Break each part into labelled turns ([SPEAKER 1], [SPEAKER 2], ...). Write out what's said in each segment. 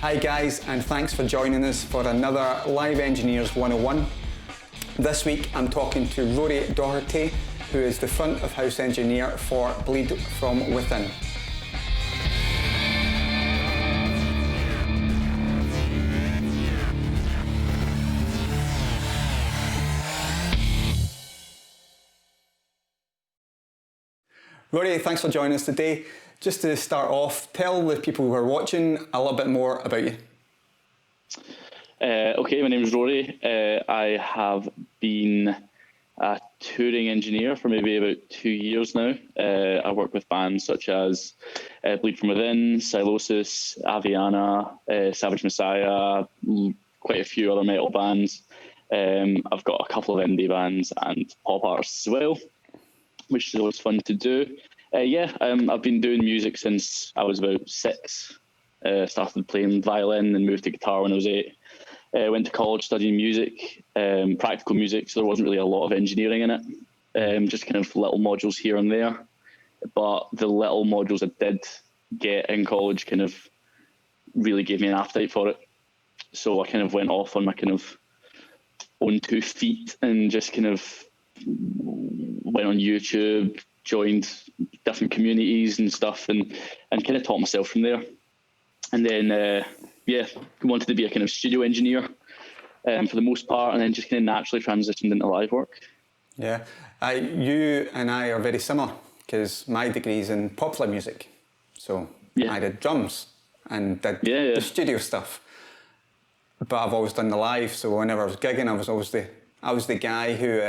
[SPEAKER 1] Hi guys, and thanks for joining us for another Live Engineers 101. This week I'm talking to Rory Doherty, who is the front of house engineer for Bleed From Within. Rory, thanks for joining us today. Just to start off, tell the people who are watching a little bit more about you.
[SPEAKER 2] Okay, my name is Rory. I have been a touring engineer for maybe about 2 years now. I work with bands such as Bleed From Within, Silosis, Aviana, Savage Messiah, quite a few other metal bands. I've got a couple of indie bands and pop artists as well, which is always fun to do. I've been doing music since I was about 6. Started playing violin and moved to guitar when I was 8. Went to college studying music, practical music, so there wasn't really a lot of engineering in it, just kind of little modules here and there. But the little modules I did get in college kind of really gave me an appetite for it. So I kind of went off on my kind of own 2 feet and just kind of went on YouTube, joined different communities and stuff, and kind of taught myself from there. And then, wanted to be a kind of studio engineer for the most part, and then just kind of naturally transitioned into live work.
[SPEAKER 1] Yeah, you and I are very similar because my degree is in popular music. So I did drums and did the studio stuff. But I've always done the live, so whenever I was gigging, I was the guy who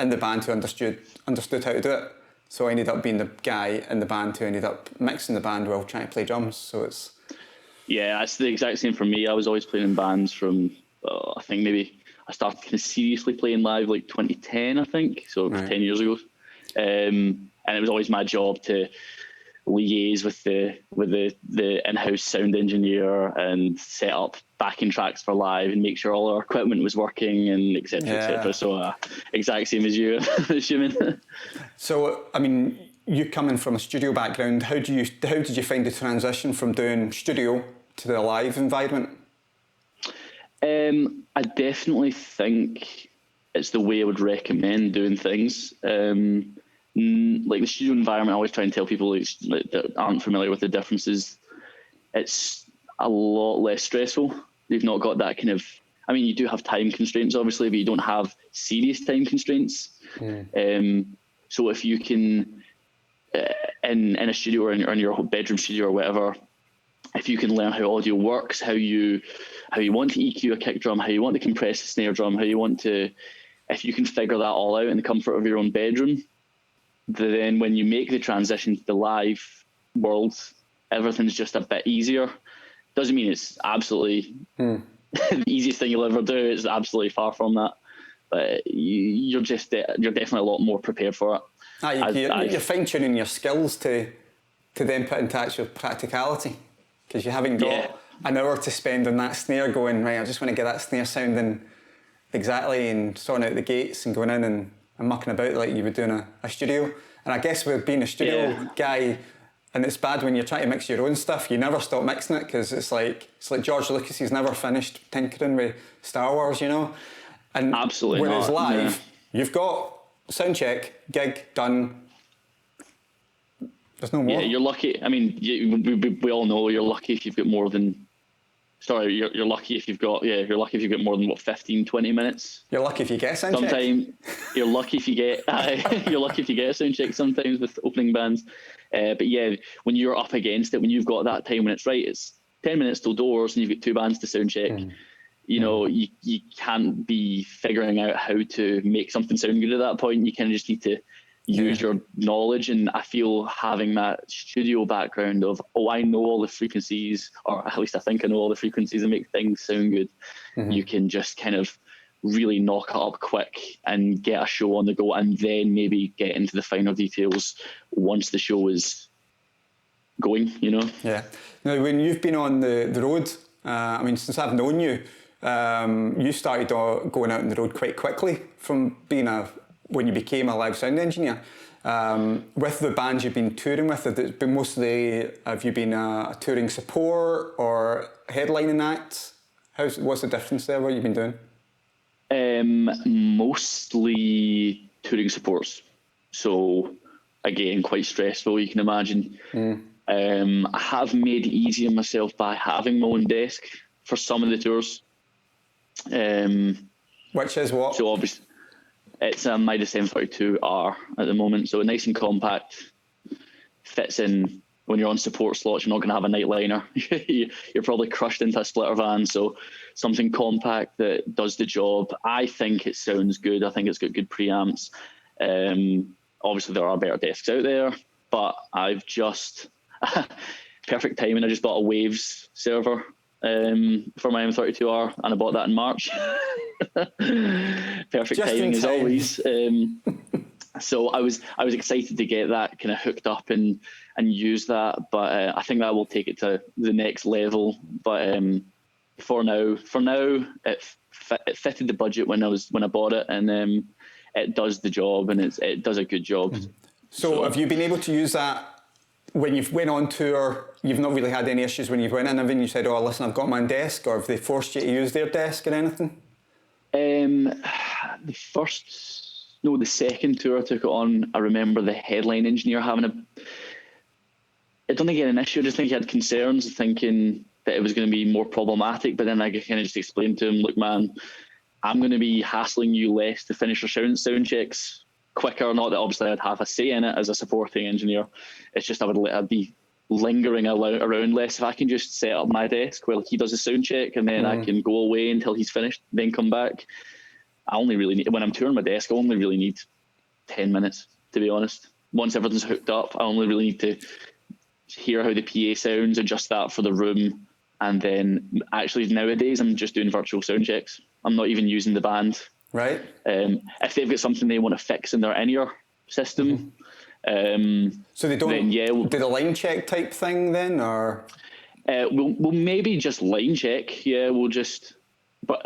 [SPEAKER 1] in the band who understood how to do it. So I ended up being the guy in the band who ended up mixing the band while trying to play drums. So it's...
[SPEAKER 2] Yeah, it's the exact same for me. I was always playing in bands from, I think maybe I started kind of seriously playing live like 2010, I think, so 10 years ago. And it was always my job to liaise with the in-house sound engineer and set up backing tracks for live and make sure all our equipment was working and et cetera. So exact same as you, I'm assuming.
[SPEAKER 1] So, I mean, you coming from a studio background, how did you find the transition from doing studio to the live environment?
[SPEAKER 2] I definitely think it's the way I would recommend doing things. Like the studio environment, I always try and tell people that aren't familiar with the differences, it's a lot less stressful. They've not got that kind of, I mean, you do have time constraints, obviously, but you don't have serious time constraints. So if you can, in a studio or in your bedroom studio or whatever, if you can learn how audio works, how you want to EQ a kick drum, how you want to compress a snare drum, if you can figure that all out in the comfort of your own bedroom, then when you make the transition to the live world, everything's just a bit easier. Doesn't mean it's absolutely the easiest thing you'll ever do. It's absolutely far from that. But you're definitely a lot more prepared for it.
[SPEAKER 1] You're fine-tuning your skills to then put into actual practicality, because you haven't got an hour to spend on that snare going, right, I just want to get that snare sounding exactly and sorting out the gates and going in and mucking about like you would do in a studio. And I guess with being a studio guy, and it's bad when you're trying to mix your own stuff, you never stop mixing it, because it's like George Lucas, he's never finished tinkering with Star Wars, you know? And
[SPEAKER 2] absolutely
[SPEAKER 1] when it's live, you've got sound check, gig, done. There's no more.
[SPEAKER 2] Yeah, you're lucky. I mean, we all know you're lucky if you've got more than... Sorry, you're lucky if you've got more than 15, 20 minutes.
[SPEAKER 1] You're lucky if you get a sound check.
[SPEAKER 2] Sometimes you're lucky if you get a sound check sometimes with opening bands. But yeah, when you're up against it, when you've got that time when it's right, it's 10 minutes till doors and you've got 2 bands to sound check. You know, you can't be figuring out how to make something sound good at that point. You kind of just need to use your knowledge, and I feel having that studio background of, I know all the frequencies, or at least I think I know all the frequencies that make things sound good. You can just kind of really knock it up quick and get a show on the go, and then maybe get into the finer details once the show is going, you know? Yeah.
[SPEAKER 1] Now, when you've been on the road, I mean, since I've known you, you started going out on the road quite quickly from being when you became a live sound engineer. With the bands you've been touring with, have you been a touring support or headlining act? What's the difference there? What you've been doing?
[SPEAKER 2] Mostly touring supports. So again, quite stressful, you can imagine. I have made it easy on myself by having my own desk for some of the tours.
[SPEAKER 1] Which is what?
[SPEAKER 2] So obviously, it's a Midas M32R at the moment, so nice and compact, fits in. When you're on support slots, you're not going to have a nightliner. You're probably crushed into a splitter van, so something compact that does the job. I think it sounds good. I think it's got good preamps. Obviously, there are better desks out there, but I've just perfect timing. I just bought a Waves server for my M32R, and I bought that in March. Perfect
[SPEAKER 1] Just
[SPEAKER 2] timing as
[SPEAKER 1] time.
[SPEAKER 2] always. So I was excited to get that kind of hooked up and use that, but I think that will take it to the next level. But for now, it fitted the budget when I bought it, and it does the job, and it does a good job.
[SPEAKER 1] So have you been able to use that when you've went on tour? You've not really had any issues when you've went in, and you said, "Oh, listen, I've got my own desk," or have they forced you to use their desk or anything?
[SPEAKER 2] The second tour I took it on, I remember the headline engineer having I don't think he had an issue, I just think he had concerns, thinking that it was going to be more problematic, but then I kind of just explained to him, look man, I'm going to be hassling you less to finish your sound checks quicker, not that obviously I'd have a say in it as a supporting engineer, it's just I'd be lingering around less if I can just set up my desk while he does a sound check, and then I can go away until he's finished, then come back. I only really need, when I'm touring my desk, I only really need 10 minutes, to be honest. Once everything's hooked up, I only really need to hear how the PA sounds, adjust that for the room, and then actually nowadays I'm just doing virtual sound checks. I'm not even using the band.
[SPEAKER 1] Right.
[SPEAKER 2] If they've got something they want to fix in their in-ear system,
[SPEAKER 1] so they don't
[SPEAKER 2] we'll
[SPEAKER 1] do the line check type thing then, or
[SPEAKER 2] we'll maybe just line check. Yeah, but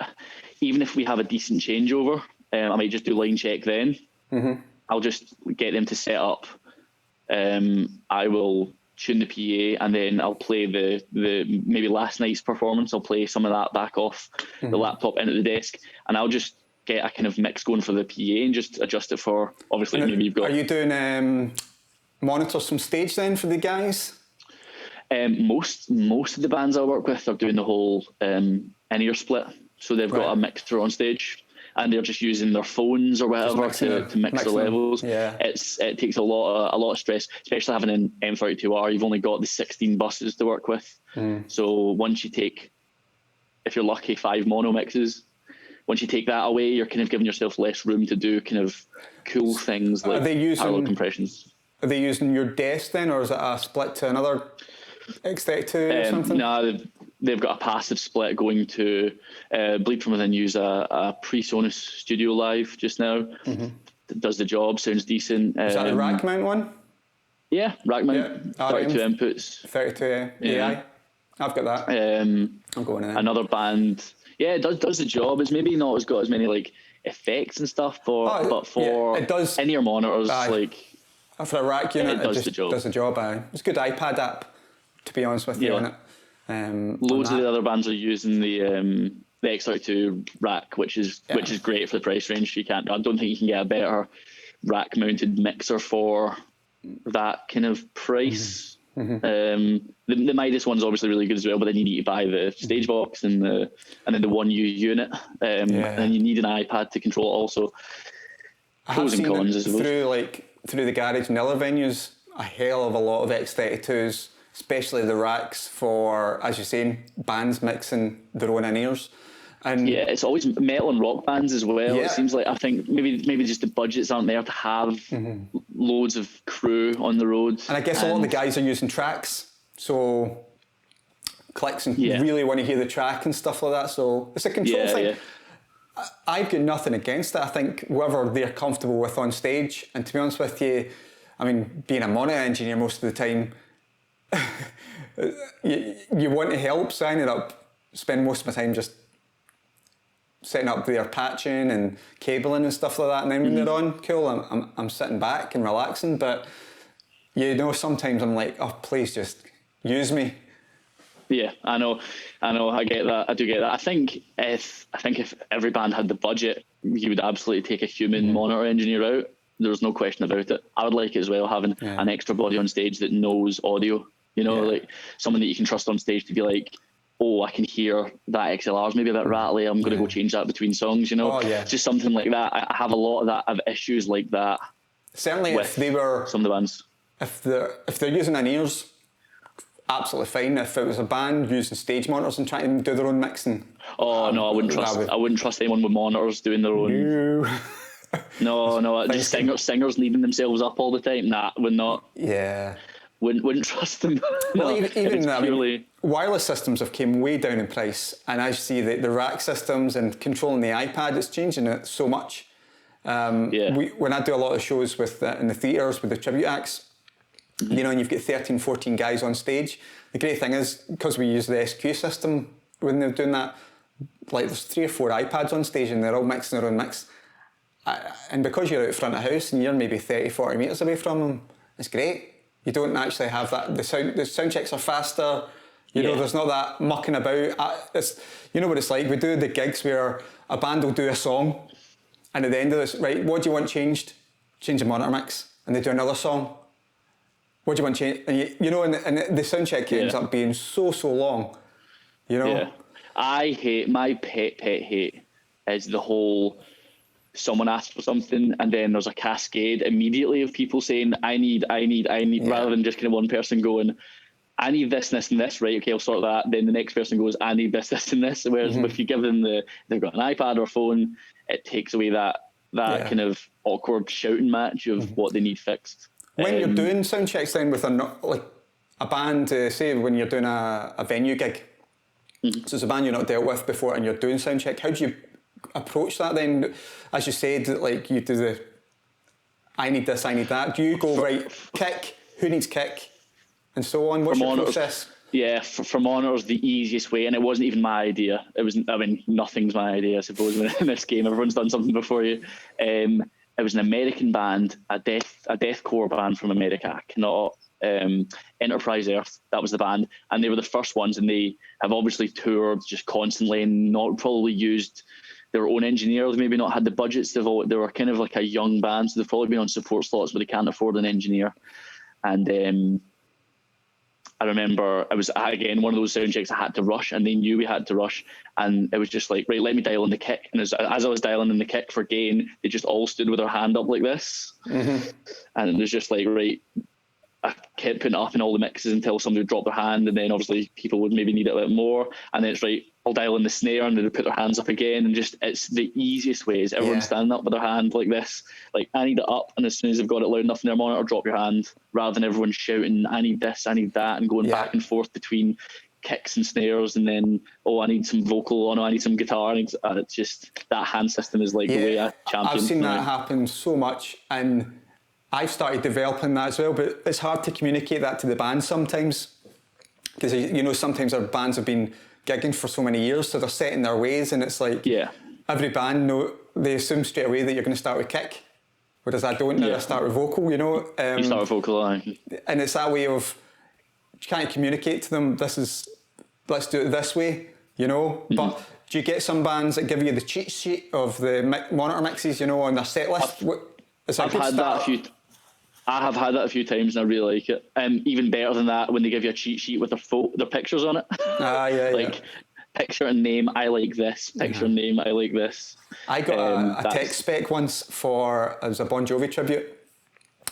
[SPEAKER 2] even if we have a decent changeover, I might just do line check then. I'll just get them to set up. I will tune the PA, and then I'll play the maybe last night's performance. I'll play some of that back off the laptop into the desk, and I'll just get a kind of mix going for the PA and just adjust it for, obviously, maybe you've got...
[SPEAKER 1] Are you doing monitors from stage then for the guys?
[SPEAKER 2] Most of the bands I work with are doing the whole in-ear split. So they've got a mixer on stage, and they're just using their phones or whatever to mix the levels.
[SPEAKER 1] Yeah.
[SPEAKER 2] It takes a lot of stress, especially having an M32R. You've only got the 16 buses to work with. So once you take, if you're lucky, 5 mono mixes, once you take that away, you're kind of giving yourself less room to do kind of cool things like parallel compressions. Are
[SPEAKER 1] they using your desk then, or is it a split to another X32 or something?
[SPEAKER 2] No, they've got a passive split going to Bleed From Within. Use a PreSonus Studio Live just now. It does the job, sounds decent.
[SPEAKER 1] Is that a rack mount one?
[SPEAKER 2] Yeah, rack mount, 32 inputs.
[SPEAKER 1] 32 AI. I've got that. I'm going in.
[SPEAKER 2] Another band, it does the job. It's maybe not got as many like effects and stuff, but for
[SPEAKER 1] it does,
[SPEAKER 2] in-ear monitors,
[SPEAKER 1] for a rack unit,
[SPEAKER 2] it does the job.
[SPEAKER 1] Does the job. It's a good iPad app, to be honest with you, on it.
[SPEAKER 2] Loads of the other bands are using the X32 rack, which is great for the price range. I don't think you can get a better rack mounted mixer for that kind of price. The Midas one's obviously really good as well, but then you need to buy the stage box and then the 1U unit, and then you need an iPad to control it also. Pros and cons, I suppose.
[SPEAKER 1] Through the garage and other venues, a hell of a lot of X32s, especially the racks for, as you're saying, bands mixing their own in-ears. And
[SPEAKER 2] it's always metal and rock bands as well. It seems like, I think maybe just the budgets aren't there to have loads of crew on the road.
[SPEAKER 1] And I guess a lot of the guys are using tracks, so clicks and really want to hear the track and stuff like that. So it's a control thing. Yeah. I've got nothing against it. I think whoever they're comfortable with on stage, and to be honest with you, I mean, being a monitor engineer most of the time, you want to help, so I ended up spending most of my time just setting up their patching and cabling and stuff like that. And then when they're on, cool, I'm sitting back and relaxing. But you know, sometimes I'm like, oh, please just use me.
[SPEAKER 2] Yeah, I know, I get that, I do get that. I think if every band had the budget, you would absolutely take a human monitor engineer out. There's no question about it. I would like it as well, having an extra body on stage that knows audio, you know, like someone that you can trust on stage to be like, oh, I can hear that XLR's maybe a bit rattly, I'm going to go change that between songs, you know. Just something like that. I have a lot of that, of issues like that.
[SPEAKER 1] Certainly if they were,
[SPEAKER 2] some of the bands,
[SPEAKER 1] if they're using in-ears, absolutely fine. If it was a band using stage monitors and trying to do their own mixing,
[SPEAKER 2] no, I wouldn't trust anyone with monitors doing their own. No, just singers needing themselves up all the time. Nah, would not.
[SPEAKER 1] Yeah.
[SPEAKER 2] Wouldn't trust them.
[SPEAKER 1] Well,
[SPEAKER 2] no,
[SPEAKER 1] even wireless systems have came way down in price, and I see the rack systems and controlling the iPad, it's changing it so much. When I do a lot of shows with in the theatres with the tribute acts, you know, and you've got 13, 14 guys on stage. The great thing is, because we use the SQ system when they're doing that, like there's 3 or 4 iPads on stage and they're all mixing their own mix. And because you're out front of house and you're maybe 30, 40 metres away from them, it's great. You don't actually have that. The sound checks are faster. You know, there's not that mucking about. You know what it's like. We do the gigs where a band will do a song, and at the end of this, right, what do you want changed? Change the monitor mix, and they do another song. What do you want changed? And you know, and the sound check ends up being so long. You know.
[SPEAKER 2] Yeah, I hate, my pet hate is the whole, someone asks for something and then there's a cascade immediately of people saying, I need, rather than just kind of one person going, I need this, and this, right, okay, I'll sort that. Then the next person goes, I need this, and this. Whereas if you give them they've got an iPad or phone, it takes away that kind of awkward shouting match of what they need fixed.
[SPEAKER 1] When you're doing sound checks then with a band, say when you're doing a venue gig, so it's a band you're not dealt with before and you're doing sound check, how do you approach that then? As you said, like you do the I need this, I need that. Do you go right, kick, who needs kick, and so on? What's your process?
[SPEAKER 2] Yeah, for monitors, the easiest way, and it wasn't even my idea. It was, I mean, nothing's my idea, I suppose, in this game. Everyone's done something before you. It was an American band, a deathcore band from America. I cannot. Enterprise Earth, that was the band, and they were the first ones, and they have obviously toured just constantly and not probably used their own engineers, maybe not had the budgets. They were kind of like a young band, so they've probably been on support slots, but they can't afford an engineer. And I remember it was, again, one of those sound checks I had to rush, and they knew we had to rush, and it was just like, right, let me dial in the kick. And as I was dialing in the kick for gain, they just all stood with their hand up like this. And it was just like, right, I kept putting it up in all the mixes until somebody would drop their hand, and then obviously people would maybe need it a bit more, and then it's right, I'll dial in the snare, and then they put their hands up again, and just, it's the easiest way is everyone standing up with their hand like this, like, I need it up, and as soon as they've got it loud enough in their monitor, drop your hand, rather than everyone shouting, I need this, I need that, and going back and forth between kicks and snares, and then, oh, I need some vocal, oh no, I need some guitar, it's just, that hand system is like the way I champion.
[SPEAKER 1] I've seen that happen so much, and I've started developing that as well, but it's hard to communicate that to the band sometimes, because you know, sometimes our bands have been gigging for so many years, so they're set in their ways, and it's like every band they assume straight away that you're going to start with kick, whereas I don't. Now I start with vocal, you know.
[SPEAKER 2] You start with vocal,
[SPEAKER 1] and it's that way of trying to communicate to them. Let's do it this way, you know. But do you get some bands that give you the cheat sheet of the monitor mixes, you know, on their set list?
[SPEAKER 2] I have had that a few times, and I really like it. Even better than that, when they give you a cheat sheet with their pictures on it. Picture and name, I like this. Picture and name, I like this.
[SPEAKER 1] I got a tech spec once it was a Bon Jovi tribute,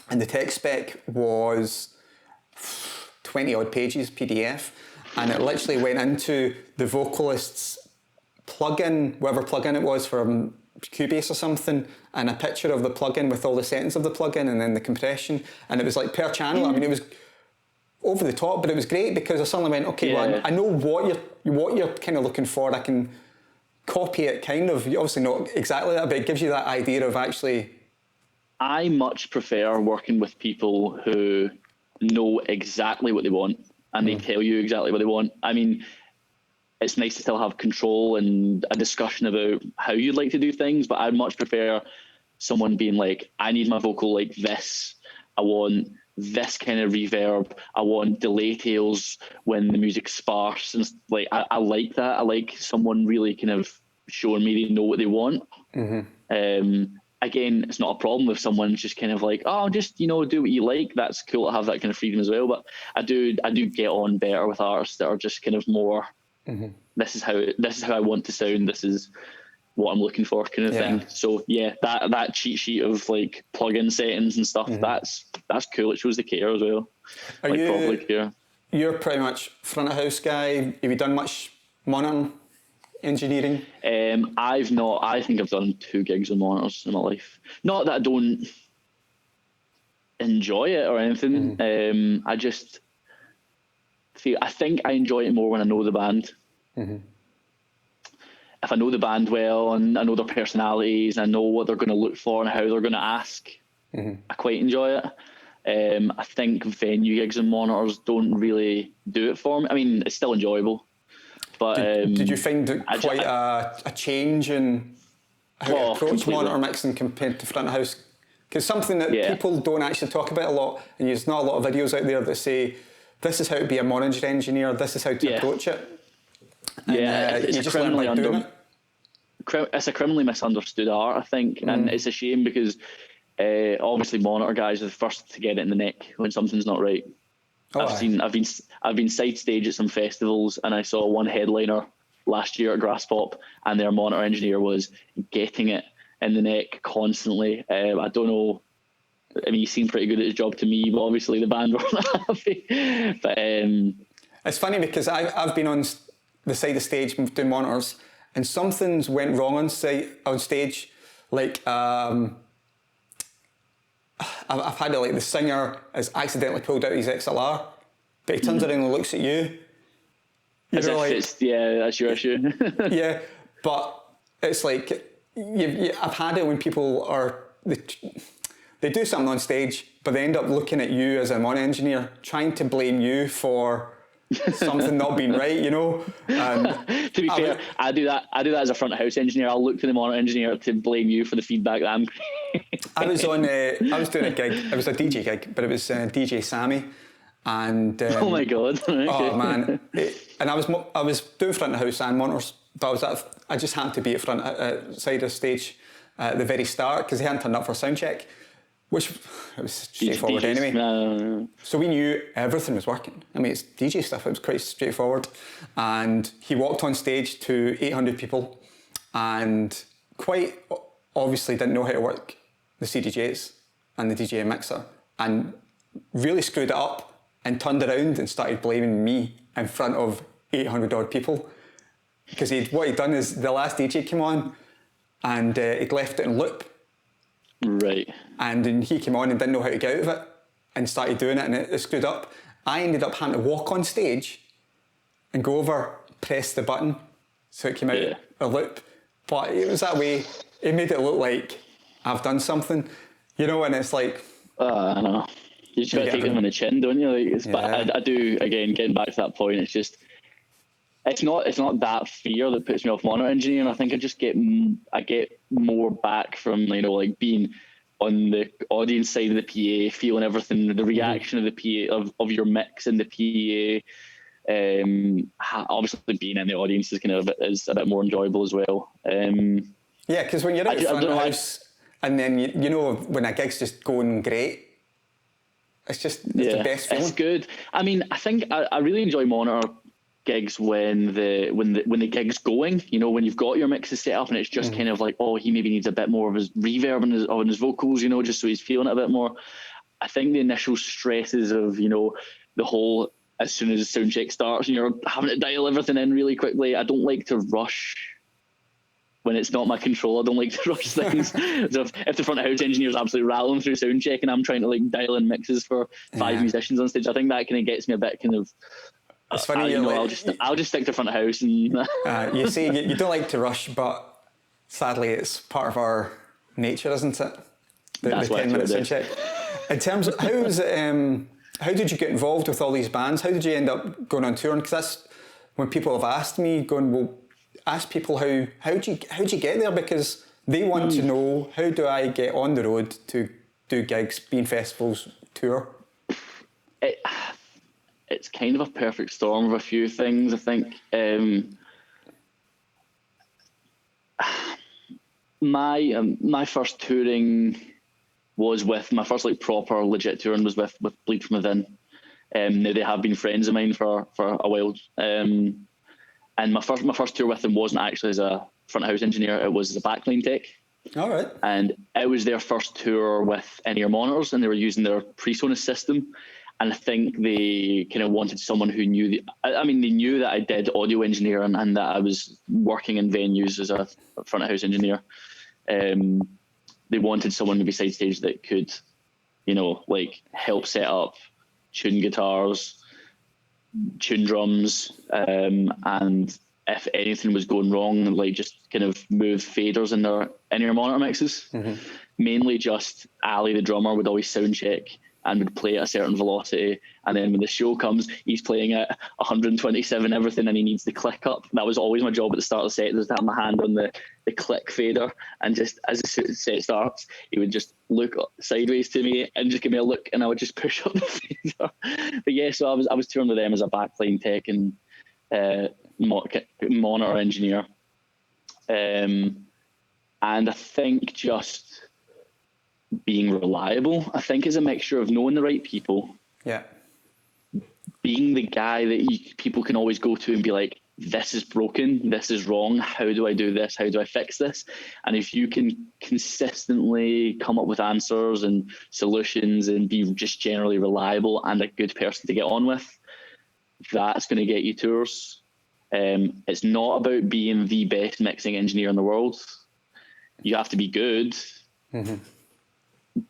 [SPEAKER 1] and the tech spec was 20 odd pages PDF, and it literally went into the vocalist's plugin, whatever plugin it was from Cubase or something, and a picture of the plugin with all the settings of the plugin and then the compression, and it was like per channel. I mean, it was over the top, but it was great because I suddenly went, okay, well, I know what you're kind of looking for. I can copy it, kind of. You obviously not exactly that, but it gives you that idea of actually.
[SPEAKER 2] I much prefer working with people who know exactly what they want, and they tell you exactly what they want. I mean, it's nice to still have control and a discussion about how you'd like to do things. But I'd much prefer someone being like, I need my vocal like this. I want this kind of reverb. I want delay tails when the music's sparse. And like, I like that. I like someone really kind of showing me they know what they want. Again, it's not a problem if someone's just kind of like, oh, just, do what you like. That's cool to have that kind of freedom as well. But I do get on better with artists that are just kind of more, this is how I want to sound. This is what I'm looking for, kind of thing. So yeah, that cheat sheet of like plug-in settings and stuff, that's cool. It shows the care as well.
[SPEAKER 1] Are
[SPEAKER 2] like
[SPEAKER 1] you,
[SPEAKER 2] properly care.
[SPEAKER 1] You're pretty much front of house guy. Have you done much monitoring engineering?
[SPEAKER 2] I've not. I think I've done 2 gigs on monitors in my life. Not that I don't enjoy it or anything. I just feel. I think I enjoy it more when I know the band. If I know the band well and I know their personalities and I know what they're going to look for and how they're going to ask, I quite enjoy it. I think venue gigs and monitors don't really do it for me. I mean, it's still enjoyable. But
[SPEAKER 1] did you find it quite a change in how you approach completely. Monitor mixing compared to front of house? Because something that people don't actually talk about a lot, and there's not a lot of videos out there that say, this is how to be a monitor engineer, this is how to approach it. And,
[SPEAKER 2] it's
[SPEAKER 1] you just learn by doing it.
[SPEAKER 2] It's a criminally misunderstood art, I think, and it's a shame because obviously monitor guys are the first to get it in the neck when something's not right. I've been side stage at some festivals, and I saw one headliner last year at Grass Pop, and their monitor engineer was getting it in the neck constantly. I don't know. I mean, he seemed pretty good at his job to me, but obviously the band weren't happy. But
[SPEAKER 1] it's funny because I've been on the side of stage doing monitors, and something's went wrong on stage. Like I've had it like the singer has accidentally pulled out his XLR, but he turns around and looks at you.
[SPEAKER 2] As if like, that's your issue.
[SPEAKER 1] Yeah, but it's like I've had it when people they do something on stage, but they end up looking at you as a monitor engineer, trying to blame you for something not being right, To
[SPEAKER 2] be fair, I do that as a front of house engineer. I'll look to the monitor engineer to blame you for the feedback that I'm.
[SPEAKER 1] I was doing a gig. It was a DJ gig, but it was DJ Sammy, and
[SPEAKER 2] oh my god!
[SPEAKER 1] Oh man! And I was doing front of house and monitors, but I just happened to be at front side of stage at the very start because he hadn't turned up for sound check. Which it was straightforward anyway. No. So we knew everything was working. I mean, it's DJ stuff, it was quite straightforward. And he walked on stage to 800 people and quite obviously didn't know how to work the CDJs and the DJ mixer and really screwed it up and turned around and started blaming me in front of 800 odd people. Because what he'd done is the last DJ came on and he'd left it in loop.
[SPEAKER 2] Right.
[SPEAKER 1] And then he came on and didn't know how to get out of it and started doing it and it screwed up. I ended up having to walk on stage and go over, press the button so it came out a loop. But it was that way, it made it look like I've done something, and it's like...
[SPEAKER 2] I know. You just got to take them on the chin, don't you? But I do, again, getting back to that point, it's just... It's not that fear that puts me off monitor engineering. I think I get more back from like being on the audience side of the PA, feeling everything, the reaction of the PA of your mix in the PA. Obviously, being in the audience is is a bit more enjoyable as well.
[SPEAKER 1] Yeah, because when you're at the front of the house, and then when a gig's just going great, it's the best feeling.
[SPEAKER 2] It's good. I mean, I think I really enjoy monitor gigs when the gig's going, when you've got your mixes set up and it's just kind of like, oh, he maybe needs a bit more of his reverb on his vocals, just so he's feeling it a bit more. I think the initial stresses of, the whole, as soon as the sound check starts and you're having to dial everything in really quickly, I don't like to rush when it's not my control. I don't like to rush things. So if the front of house engineer's absolutely rattling through sound check and I'm trying to dial in mixes for 5 musicians on stage, I think that kind of gets me a bit kind of...
[SPEAKER 1] It's funny,
[SPEAKER 2] I'll just stick to front of house and.
[SPEAKER 1] You say you don't like to rush, but sadly, it's part of our nature, isn't it? The 10 minutes in check. In terms of how did you get involved with all these bands? How did you end up going on tour? Because when people have asked me, going, well, ask people how'd you get there, because they want to know, how do I get on the road to do gigs, be in festivals, tour?
[SPEAKER 2] It's kind of a perfect storm of a few things, I think. My first touring was with, my first like proper legit touring was with Bleed From Within. Now they have been friends of mine for a while. And my first tour with them wasn't actually as a front of house engineer, it was as a backline tech.
[SPEAKER 1] All right.
[SPEAKER 2] And it was their first tour with in-ear monitors, and they were using their PreSonus system. And I think they kind of wanted someone who knew they knew that I did audio engineering and that I was working in venues as a front of house engineer. They wanted someone beside stage that could, like help set up, tune guitars, tune drums, and if anything was going wrong, like just kind of move faders in their in-ear monitor mixes. Mm-hmm. Mainly just Ali, the drummer, would always sound check and would play at a certain velocity, and then when the show comes, he's playing at 127 everything, and he needs the click up. That was always my job at the start of the set, just to have my hand on the click fader, and just as the set starts, he would just look sideways to me and just give me a look, and I would just push up the fader. But yeah, so I was touring with them as a backline tech and monitor engineer, and I think just being reliable, I think, is a mixture of knowing the right people, being the guy that people can always go to and be like, this is broken, this is wrong, how do I do this, how do I fix this? And if you can consistently come up with answers and solutions and be just generally reliable and a good person to get on with, that's going to get you tours. It's not about being the best mixing engineer in the world. You have to be good. Mm-hmm.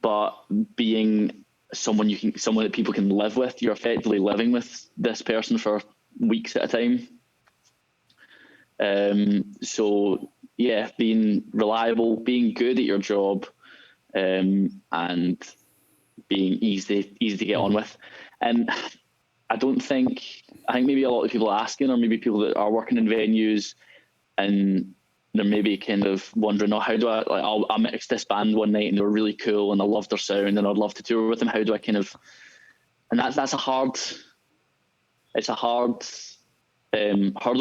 [SPEAKER 2] But being someone that people can live with, you're effectively living with this person for weeks at a time. So yeah, being reliable, being good at your job, and being easy to get on with. And I think maybe a lot of people asking, or maybe people that are working in venues and they're maybe kind of wondering, how do I mixed this band one night and they were really cool and I loved their sound and I'd love to tour with them. How do I kind of, and that's a hard hurdle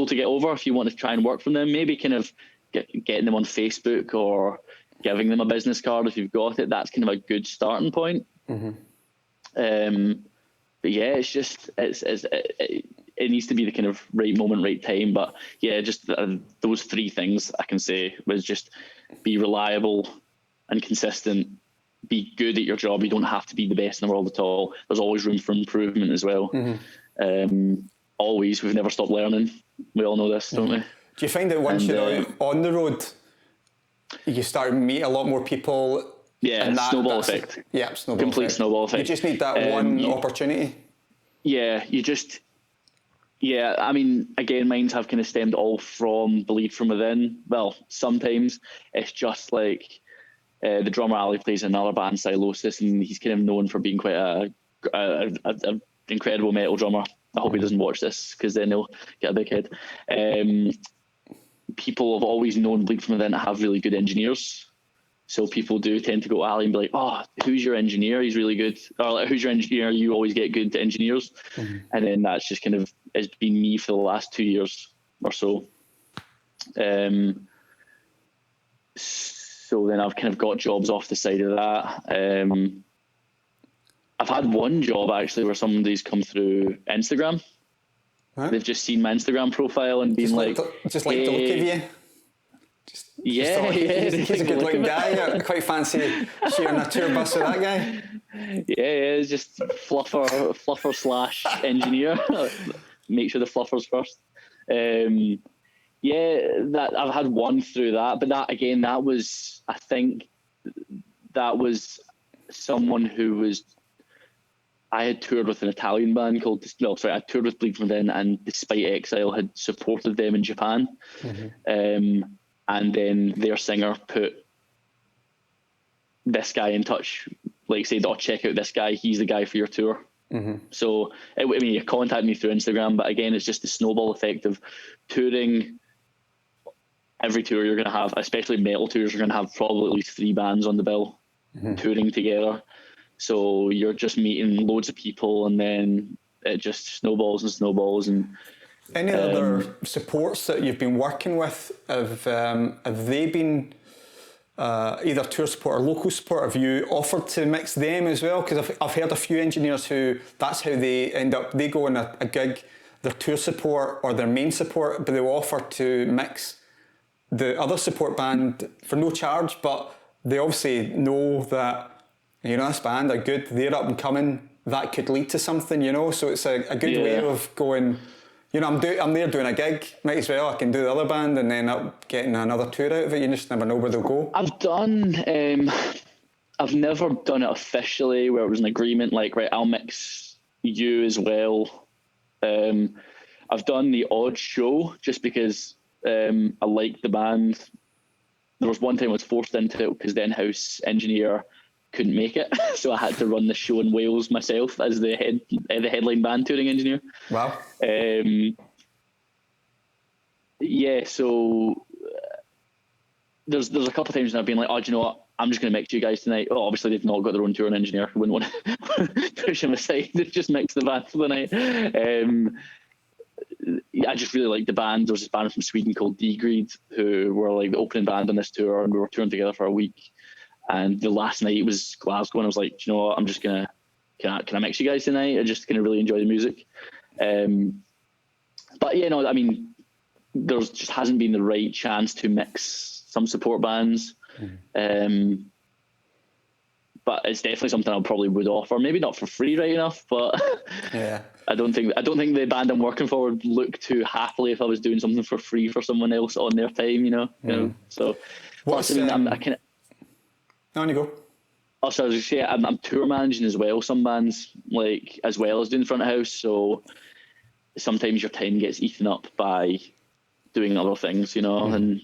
[SPEAKER 2] to get over if you want to try and work from them. Maybe kind of getting them on Facebook or giving them a business card if you've got it. That's kind of a good starting point. Mm-hmm. But yeah, it's just, it needs to be the kind of right moment, right time. But yeah, just those three things I can say was just be reliable and consistent, be good at your job. You don't have to be the best in the world at all. There's always room for improvement as well. Mm-hmm. Always, we've never stopped learning. We all know this, don't we? Do
[SPEAKER 1] you find that once you're out on the road, you start to meet a lot more people?
[SPEAKER 2] Yeah, snowball effect.
[SPEAKER 1] Yeah,
[SPEAKER 2] Complete snowball effect.
[SPEAKER 1] You just need that one opportunity.
[SPEAKER 2] Yeah, I mean, again, mines have kind of stemmed all from Bleed From Within. Well, sometimes it's just like the drummer Ali plays in another band, Silosis, and he's kind of known for being quite a incredible metal drummer. I hope he doesn't watch this, because then he'll get a big head. People have always known Bleed From Within to have really good engineers. So people do tend to go to Ali and be like, oh, who's your engineer? He's really good. Or like, who's your engineer? You always get good engineers. Mm-hmm. And then that's just kind of, it's been me for the last 2 years or so. So then I've kind of got jobs off the side of that. I've had one job actually where somebody's come through Instagram. Huh? They've just seen my Instagram profile and been
[SPEAKER 1] the look of you. He's a good looking guy. I quite fancy sharing a tour bus with that guy.
[SPEAKER 2] Yeah, it's just fluffer slash engineer. Make sure the fluffer's first. That I've had one through that, but that was, I think, that was someone who was. I had toured with an Italian band I toured with Bleed From Within, and Despite Exile had supported them in Japan. Mm-hmm. And then their singer put this guy in touch, like said, check out this guy, he's the guy for your tour. So, I mean, you contact me through Instagram, but again, it's just the snowball effect of touring. Every tour you're going to have, especially metal tours, you're going to have probably at least 3 bands on the bill touring together. So you're just meeting loads of people, and then it just snowballs and snowballs. And
[SPEAKER 1] any other supports that you've been working with, have they been either tour support or local support? Have you offered to mix them as well? Because I've heard a few engineers who that's how they end up. They go on a gig, their tour support or their main support, but they'll offer to mix the other support band for no charge, but they obviously know that, you know, this band are good, they're up and coming, that could lead to something, you know, so it's a good way of going, you know, I'm there doing a gig, might as well, I can do the other band and end up getting another tour out of it. You just never know where they'll go.
[SPEAKER 2] I've never done it officially where it was an agreement, like, right, I'll mix you as well. I've done the odd show just because I like the band. There was one time I was forced into it because the in-house engineer couldn't make it, so I had to run the show in Wales myself as the headline band touring engineer.
[SPEAKER 1] Wow.
[SPEAKER 2] Yeah, so there's a couple of times when I've been like, oh, do you know what? I'm just going to mix you guys tonight. Oh, obviously they've not got their own touring engineer. I wouldn't want to push them aside. They've just mixed the band for the night. I just really like the band. There was this band from Sweden called D-Greed who were like the opening band on this tour, and we were touring together for a week. And the last night was Glasgow, and I was like, do you know what? I'm just gonna can I mix you guys tonight? I'm just gonna really enjoy the music. But yeah, no, I mean, there's just hasn't been the right chance to mix some support bands. But it's definitely something I probably would offer. Maybe not for free, right enough, but
[SPEAKER 1] yeah.
[SPEAKER 2] I don't think the band I'm working for would look too happily if I was doing something for free for someone else on their time, you know. So, plus, I mean, I kind of.
[SPEAKER 1] On you go.
[SPEAKER 2] Also, I was just saying, I'm tour managing as well. Some bands, like, as well as doing front of house. So sometimes your time gets eaten up by doing other things, you know, and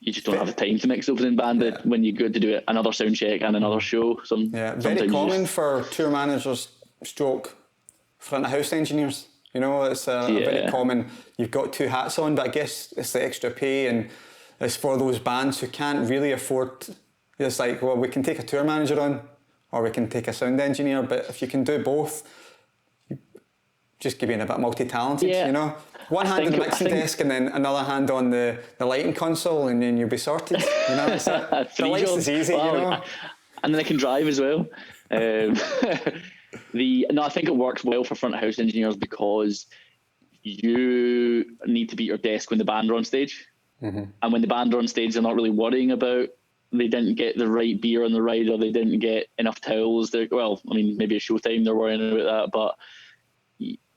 [SPEAKER 2] you just don't have the time to mix opening band when you go to do another sound check and another show.
[SPEAKER 1] Very common for tour managers stroke front of house engineers. You know, it's a very common, you've got 2 hats on, but I guess it's the extra pay, and it's for those bands who can't really afford. It's like, well, we can take a tour manager on or we can take a sound engineer, but if you can do both, just being a bit multi-talented, you know. One hand on the mixing desk and then another hand on the lighting console, and then you'll be sorted. You know, it's the lights is easy, you know.
[SPEAKER 2] And then I can drive as well. I think it works well for front of house engineers because you need to be at your desk when the band are on stage. And when the band are on stage, they're not really worrying about they didn't get the right beer on the ride or they didn't get enough towels. Well, I mean, maybe at showtime they're worrying about that, but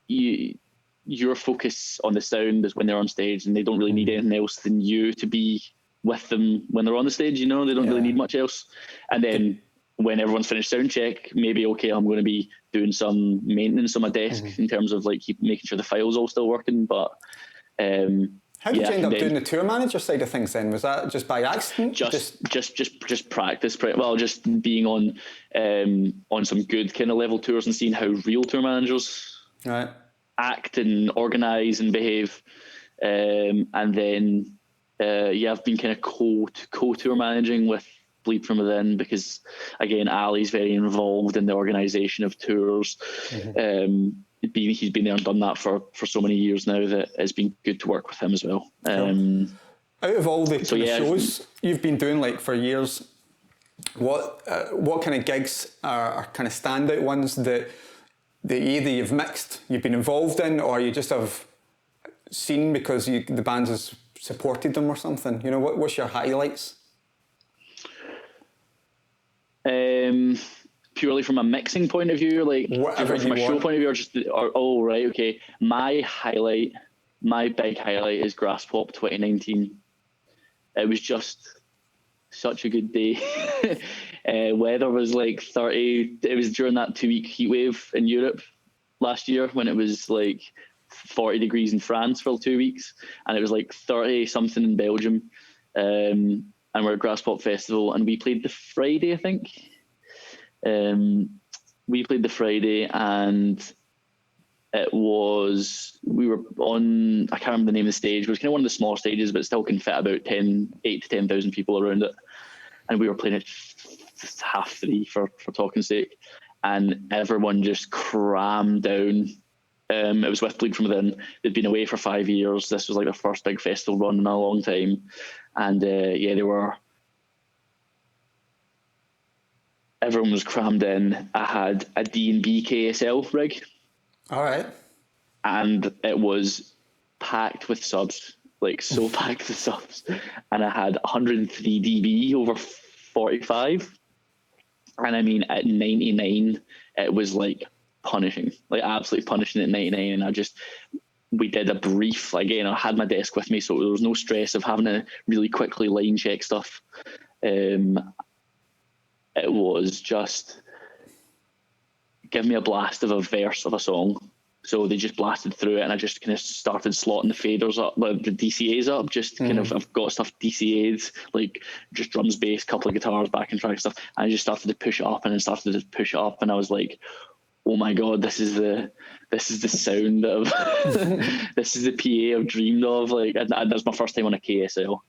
[SPEAKER 2] your focus on the sound is when they're on stage, and they don't really need anything else than you to be with them when they're on the stage, you know. They don't really need much else. And then when everyone's finished sound check, maybe, okay, I'm going to be doing some maintenance on my desk in terms of like making sure the file's all still working. But
[SPEAKER 1] how did you end up doing the tour manager side of things then? Was that just by accident?
[SPEAKER 2] Just practice. Well, just being on some good kind of level tours and seeing how real tour managers act and organise and behave. And then, I've been kind of co-tour managing with Bleed From Within because, again, Ali's very involved in the organisation of tours. He's been there and done that for so many years now that it's been good to work with him as well.
[SPEAKER 1] Out of all the shows you've been doing like for years, what kind of gigs are kind of standout ones that either you've mixed, you've been involved in, or you just have seen because the band has supported them or something? You know, what's your highlights?
[SPEAKER 2] Purely from a mixing point of view, like from a show point of view, right, okay. My big highlight is Grass Pop 2019. It was just such a good day. Weather was like 30. It was during that 2-week heat wave in Europe last year when it was like 40 degrees in France for 2 weeks, and it was like 30 something in Belgium. And we're at Grass Pop Festival, and we played the Friday, I think. we played the Friday, and we were on, I can't remember the name of the stage, it was kind of one of the smaller stages, but still can fit about 8 to 10,000 people around it. And we were playing at 3:30 for talking's sake, and everyone just crammed down. It was with Bleed From Within. They'd been away for 5 years. This was like their first big festival run in a long time. And everyone was crammed in. I had a D&B KSL rig.
[SPEAKER 1] All right.
[SPEAKER 2] And it was packed with subs, like so packed with subs. And I had 103 dB over 45. And I mean, at 99, it was like punishing, like absolutely punishing at 99. And we did a brief, again, I had my desk with me, so there was no stress of having to really quickly line check stuff. It was just, give me a blast of a verse of a song. So they just blasted through it, and I just kind of started slotting the faders up, the DCAs up, just kind of, I've got stuff DCA'd, like just drums, bass, couple of guitars, backing track stuff. And I just started to push it up, and and I was like, oh my God, this is the sound of, this is the PA I've dreamed of. Like, and that was my first time on a KSL,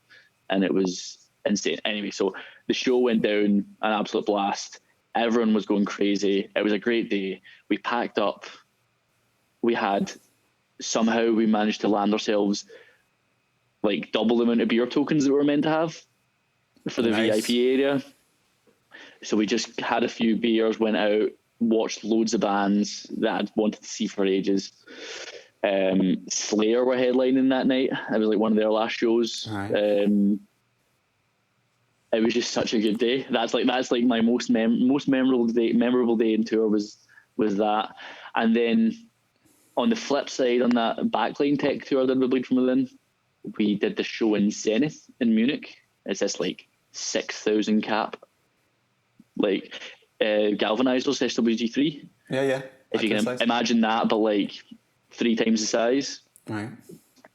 [SPEAKER 2] and it was insane. Anyway, so the show went down, an absolute blast. Everyone was going crazy. It was a great day. We packed up. We managed to land ourselves like double the amount of beer tokens that we were meant to have for the VIP area. So we just had a few beers, went out, watched loads of bands that I'd wanted to see for ages. Slayer were headlining that night. It was like one of their last shows.
[SPEAKER 1] Right.
[SPEAKER 2] It was just such a good day. That's like my most memorable day in tour was that. And then on the flip side, on that backline tech tour I did with Bleed From Within, we did the show in Zenith in Munich. It's this like 6,000 cap, like galvanizers SWG3.
[SPEAKER 1] Yeah.
[SPEAKER 2] If you can imagine that, but like 3 times the size.
[SPEAKER 1] Right.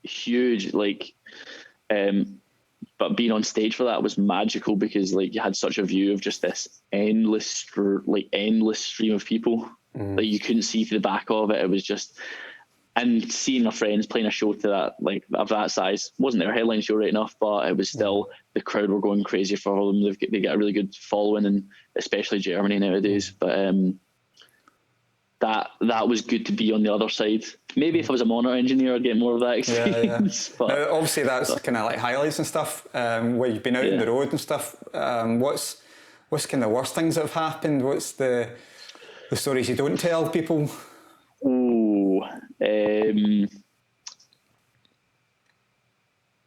[SPEAKER 2] Huge, like, but being on stage for that was magical because like you had such a view of just this endless stream of people that you couldn't see through the back of it. It was just, and seeing my friends playing a show to that, like of that size, wasn't their headline show right enough, but it was still, the crowd were going crazy for them. They get a really good following, and especially Germany nowadays. But that was good to be on the other side. Maybe if I was a monitor engineer, I'd get more of that experience.
[SPEAKER 1] Yeah.
[SPEAKER 2] But
[SPEAKER 1] now, obviously, that's kind of like highlights and stuff. Where you've been out on the road and stuff. What's kind of the worst things that have happened? What's the stories you don't tell people?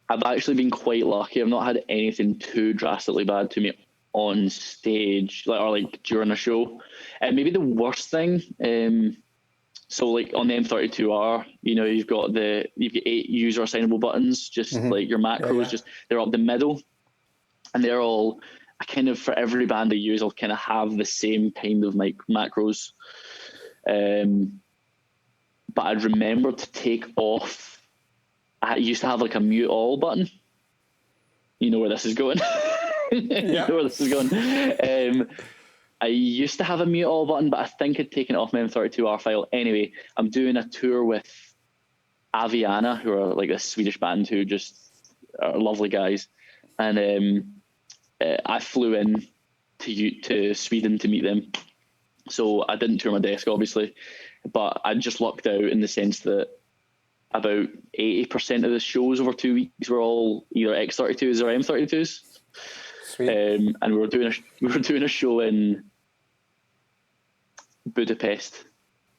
[SPEAKER 2] I've actually been quite lucky. I've not had anything too drastically bad to me on stage, or during a show. And maybe the worst thing, so like on the M32R, you've got 8 user assignable buttons, just like your macros, just they're up the middle, and they're all kind of, for every band I use, I'll kind of have the same kind of macros. But I'd remember to take off. I used to have like a mute all button. You know where this is going.
[SPEAKER 1] Yeah.
[SPEAKER 2] You know where this is going. I used to have a mute all button, but I think I'd taken it off my M32R file. Anyway, I'm doing a tour with Aviana, who are like a Swedish band who just are lovely guys. And I flew in to Sweden to meet them. So I didn't tour my desk, obviously, but I just lucked out in the sense that about 80% of the shows over 2 weeks were all either X32s or M32s.
[SPEAKER 1] Sweet.
[SPEAKER 2] And we were doing a show in Budapest.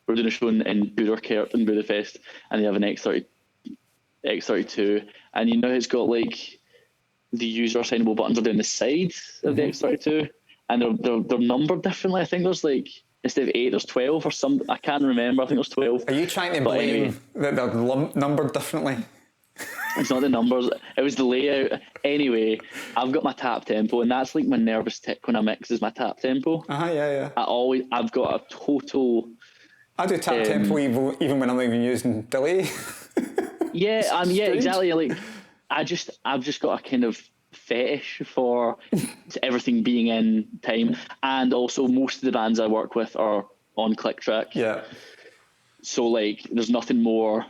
[SPEAKER 2] We were doing a show in Budapest in Budapest, and they have an X32, and it's got like the user assignable buttons are down the side of the X32, and they're numbered differently. I think there's like, instead of 8, there's 12 or some. I can't remember. I think there's 12.
[SPEAKER 1] Are you trying to blame that they're numbered differently?
[SPEAKER 2] It's not the numbers. It was the layout. Anyway, I've got my tap tempo, and that's like my nervous tick when I mix is my tap tempo.
[SPEAKER 1] Yeah.
[SPEAKER 2] I've got a total.
[SPEAKER 1] I do tap tempo even when I'm not even using delay.
[SPEAKER 2] Yeah, exactly. Like I've just got a kind of fetish for everything being in time, and also most of the bands I work with are on click track.
[SPEAKER 1] Yeah.
[SPEAKER 2] So like, there's nothing more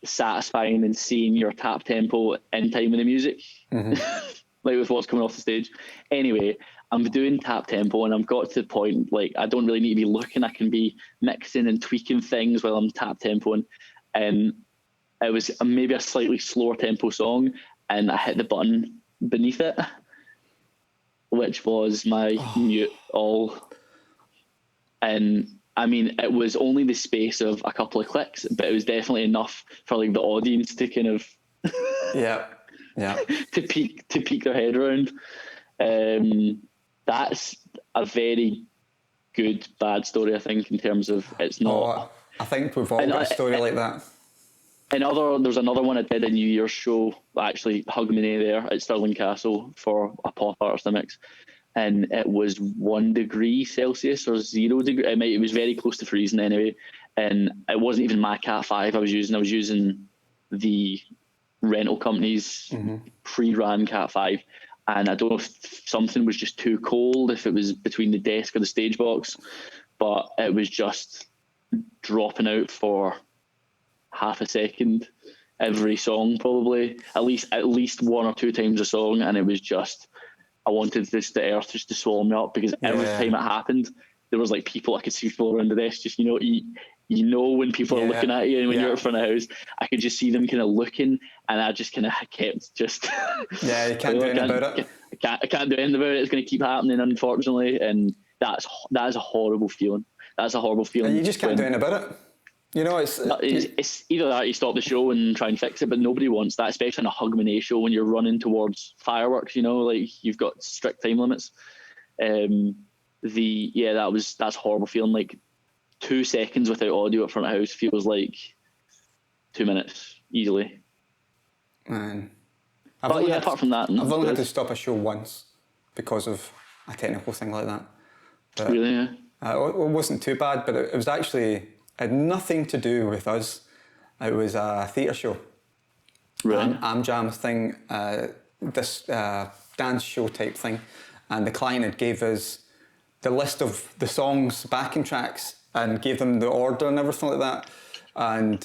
[SPEAKER 2] satisfying than seeing your tap tempo in time with the music, like with what's coming off the stage. Anyway, I'm doing tap tempo and I've got to the point, like, I don't really need to be looking. I can be mixing and tweaking things while I'm tap tempoing. And it was maybe a slightly slower tempo song, and I hit the button beneath it, which was my mute all. And I mean, it was only the space of a couple of clicks, but it was definitely enough for like the audience to kind of
[SPEAKER 1] yeah
[SPEAKER 2] to peek their head around. That's a very good bad story, I think, in terms of it's not.
[SPEAKER 1] I think we've all got a story like that.
[SPEAKER 2] There's another one I did a New Year's show, actually Hug Me there at Stirling Castle for a pop artist mix, and it was 1 degree Celsius or 0 degree. It was very close to freezing anyway, and it wasn't even my Cat 5 I was using the rental company's pre-ran Cat 5, and I don't know if something was just too cold, if it was between the desk or the stage box, but it was just dropping out for half a second every song, probably at least 1 or 2 times a song, and it was just, I wanted the earth just to swallow me up, because every time it happened, there was like people, I could see people around the desk, just you know when people are looking at you, and when you're in front of the house, I could just see them kind of looking, and I just kind of kept just
[SPEAKER 1] you can't do anything about it.
[SPEAKER 2] I can't do anything about it. It's going to keep happening, unfortunately, and that is a horrible feeling. That's a horrible feeling.
[SPEAKER 1] And you just can't do anything about it. You know, it's
[SPEAKER 2] either that, you stop the show and try and fix it, but nobody wants that, especially on a Hug Me show when you're running towards fireworks. You know, like, you've got strict time limits. That's horrible feeling. Like, 2 seconds without audio at front of house feels like 2 minutes easily.
[SPEAKER 1] Man,
[SPEAKER 2] apart from that,
[SPEAKER 1] I've only had to stop a show once because of a technical thing like that. But,
[SPEAKER 2] really? Yeah.
[SPEAKER 1] It wasn't too bad, but it was actually, had nothing to do with us. It was a theatre show.
[SPEAKER 2] Right.
[SPEAKER 1] Jam thing, this dance show type thing, and the client had gave us the list of the songs, backing tracks, and gave them the order and everything like that. And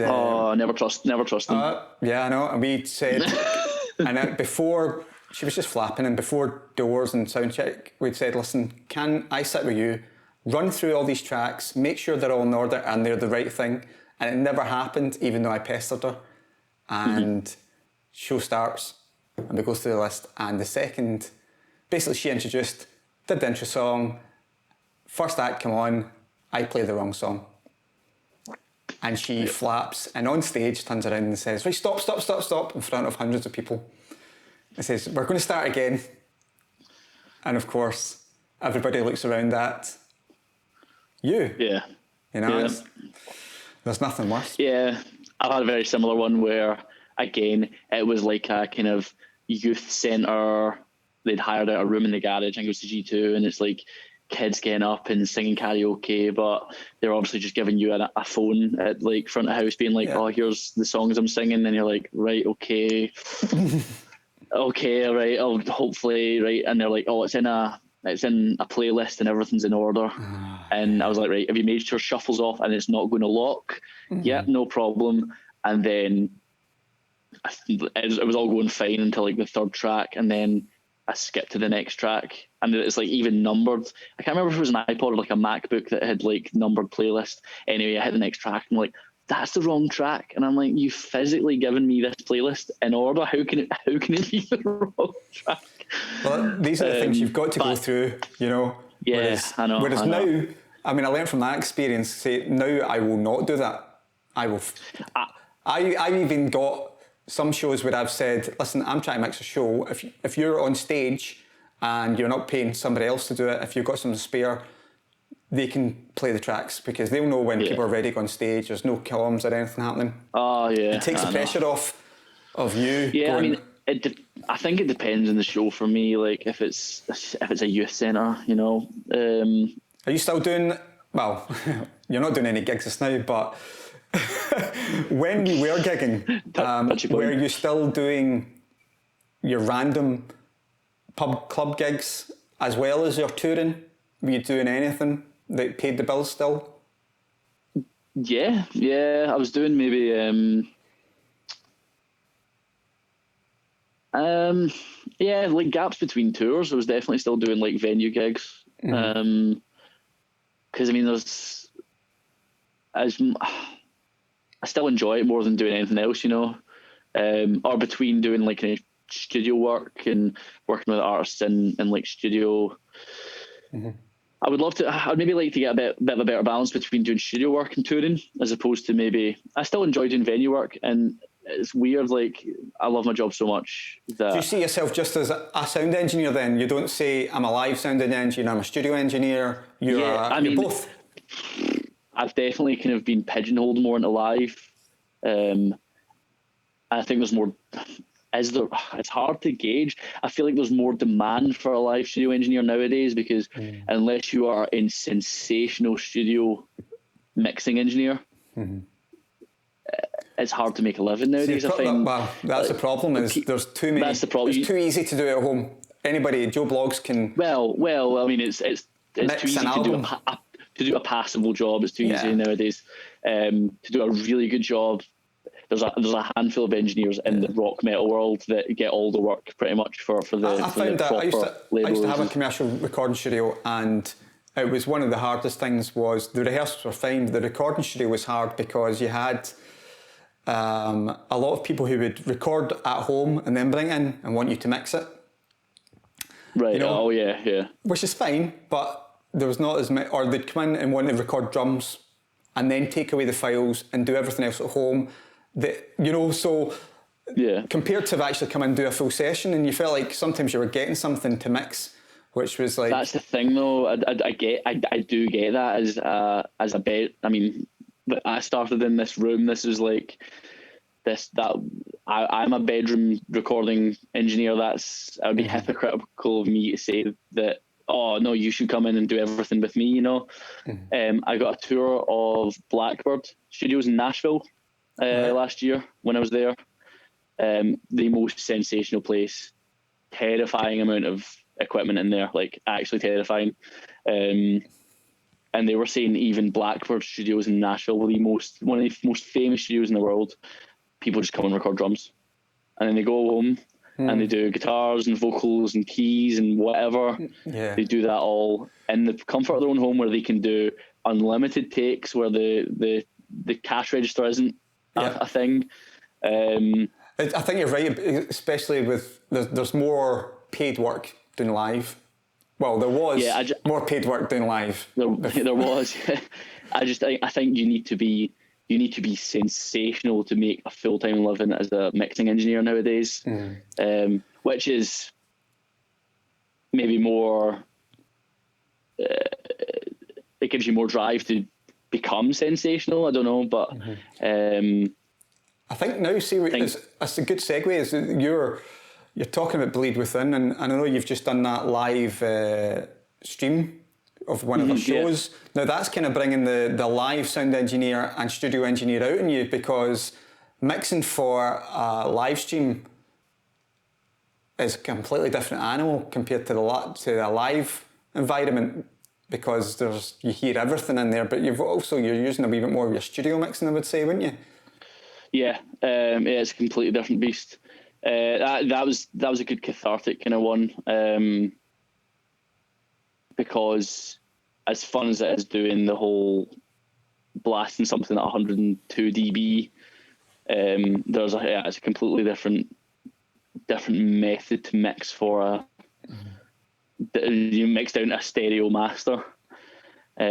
[SPEAKER 2] never trust them.
[SPEAKER 1] Yeah, I know. And we said, and before, she was just flapping, and before doors and sound check, we'd said, listen, can I sit with you, run through all these tracks, make sure they're all in order and they're the right thing? And it never happened, even though I pestered her. And show starts, and we go through the list, and the second, basically she introduced, did the intro song, first act come on, I play the wrong song. And she flaps, and on stage turns around and says, right, stop, in front of hundreds of people. It says, we're going to start again. And of course, everybody looks around at you.
[SPEAKER 2] Yeah.
[SPEAKER 1] You know, there's nothing worse.
[SPEAKER 2] Yeah, I've had a very similar one where, again, it was like a kind of youth centre. They'd hired out a room in the garage, I think it was the G2, and it's like kids getting up and singing karaoke, but they're obviously just giving you a phone at like front of house, being like, oh, here's the songs I'm singing, and you're like, right, okay. Okay, all right, oh, hopefully, right, and they're like, oh, it's in a playlist and everything's in order. And I was like, right, have you made sure shuffles off and it's not going to lock? Yeah, no problem. And then it was all going fine until like the third track, and then I skipped to the next track, and it's like even numbered. I can't remember if it was an iPod or like a MacBook that had like numbered playlist. Anyway, I hit the next track and I'm like, that's the wrong track. And I'm like, you physically given me this playlist in order. How can it be the wrong track?
[SPEAKER 1] Well, these are the things you've got to go through, you know.
[SPEAKER 2] Yeah, I know.
[SPEAKER 1] Whereas now, I mean, I learned from that experience, say, now I will not do that. I will. I've even got some shows where I've said, listen, I'm trying to mix a show. If you're on stage and you're not paying somebody else to do it, if you've got some spare, they can play the tracks, because they'll know when people are ready to go on stage. There's no columns or anything happening.
[SPEAKER 2] Oh, yeah.
[SPEAKER 1] It takes the pressure off of you.
[SPEAKER 2] Yeah,
[SPEAKER 1] going,
[SPEAKER 2] I mean, I think it depends on the show for me. Like, if it's a youth centre, you know.
[SPEAKER 1] Are you still doing, well, you're not doing any gigs just now, but when you were gigging, were you still doing your random club gigs as well as your touring? Were you doing anything that paid the bills still?
[SPEAKER 2] Yeah. I was doing maybe like gaps between tours. I was definitely still doing like venue gigs. Because I mean, as I still enjoy it more than doing anything else, you know. Or between doing like kind of studio work and working with artists in like studio. I would love to. I'd maybe like to get a bit of a better balance between doing studio work and touring, as opposed to maybe. I still enjoy doing venue work, and it's weird. Like, I love my job so much that.
[SPEAKER 1] Do you see yourself just as a sound engineer? Then you don't say I'm a live sound engineer. I'm a studio engineer. You're both.
[SPEAKER 2] I've definitely kind of been pigeonholed more into live. I think there's more. It's hard to gauge. I feel like there's more demand for a live studio engineer nowadays because unless you are in sensational studio mixing engineer, it's hard to make a living nowadays. I think.
[SPEAKER 1] Well, that's the problem. Is there's too many. That's the problem. It's too easy to do it at home. Anybody, Joe Blogs can.
[SPEAKER 2] Well. I mean, it's too easy to do a passable job. It's too easy nowadays. To do a really good job. There's a handful of engineers in the rock metal world that get all the work pretty much for the. I found that I used
[SPEAKER 1] to have a commercial recording studio, and it was one of the hardest things. Was the rehearsals were fine, but the recording studio was hard because you had a lot of people who would record at home and then bring in and want you to mix it.
[SPEAKER 2] Right. You know, yeah.
[SPEAKER 1] Which is fine, but there was not as many. Or they'd come in and want to record drums, and then take away the files and do everything else at home. Compared to actually come and do a full session, and you felt like sometimes you were getting something to mix, which was like.
[SPEAKER 2] That's the thing, though. I do get that as a bed. I mean, I started in this room. This is like I'm a bedroom recording engineer. It would be hypocritical of me to say that. Oh no, you should come in and do everything with me. You know, I got a tour of Blackbird Studios in Nashville. Last year when I was there, the most sensational place, terrifying amount of equipment in there, like actually terrifying. And they were saying even Blackbird Studios in Nashville were one of the most famous studios in the world. People just come and record drums, and then they go home and they do guitars and vocals and keys and whatever. Yeah. They do that all in the comfort of their own home, where they can do unlimited takes, where the cash register isn't a thing.
[SPEAKER 1] I think you're right, especially with there's more paid work doing live. Well, there was more paid work doing live.
[SPEAKER 2] There was. I think you need to be sensational to make a full-time living as a mixing engineer nowadays, which is maybe more. It gives you more drive to become sensational. I don't know, but
[SPEAKER 1] I think now, that's a good segue. Is you're talking about Bleed Within, and I know you've just done that live stream of one of the shows. Now that's kind of bringing the live sound engineer and studio engineer out in you, because mixing for a live stream is a completely different animal compared to a live environment. Because you hear everything in there, but you're using a wee bit more of your studio mixing, I would say, wouldn't you?
[SPEAKER 2] Yeah, it's a completely different beast. That was a good cathartic kind of one, because as fun as it is doing the whole blasting something at 102 dB, it's a completely different method to mix for you mix down a stereo master. So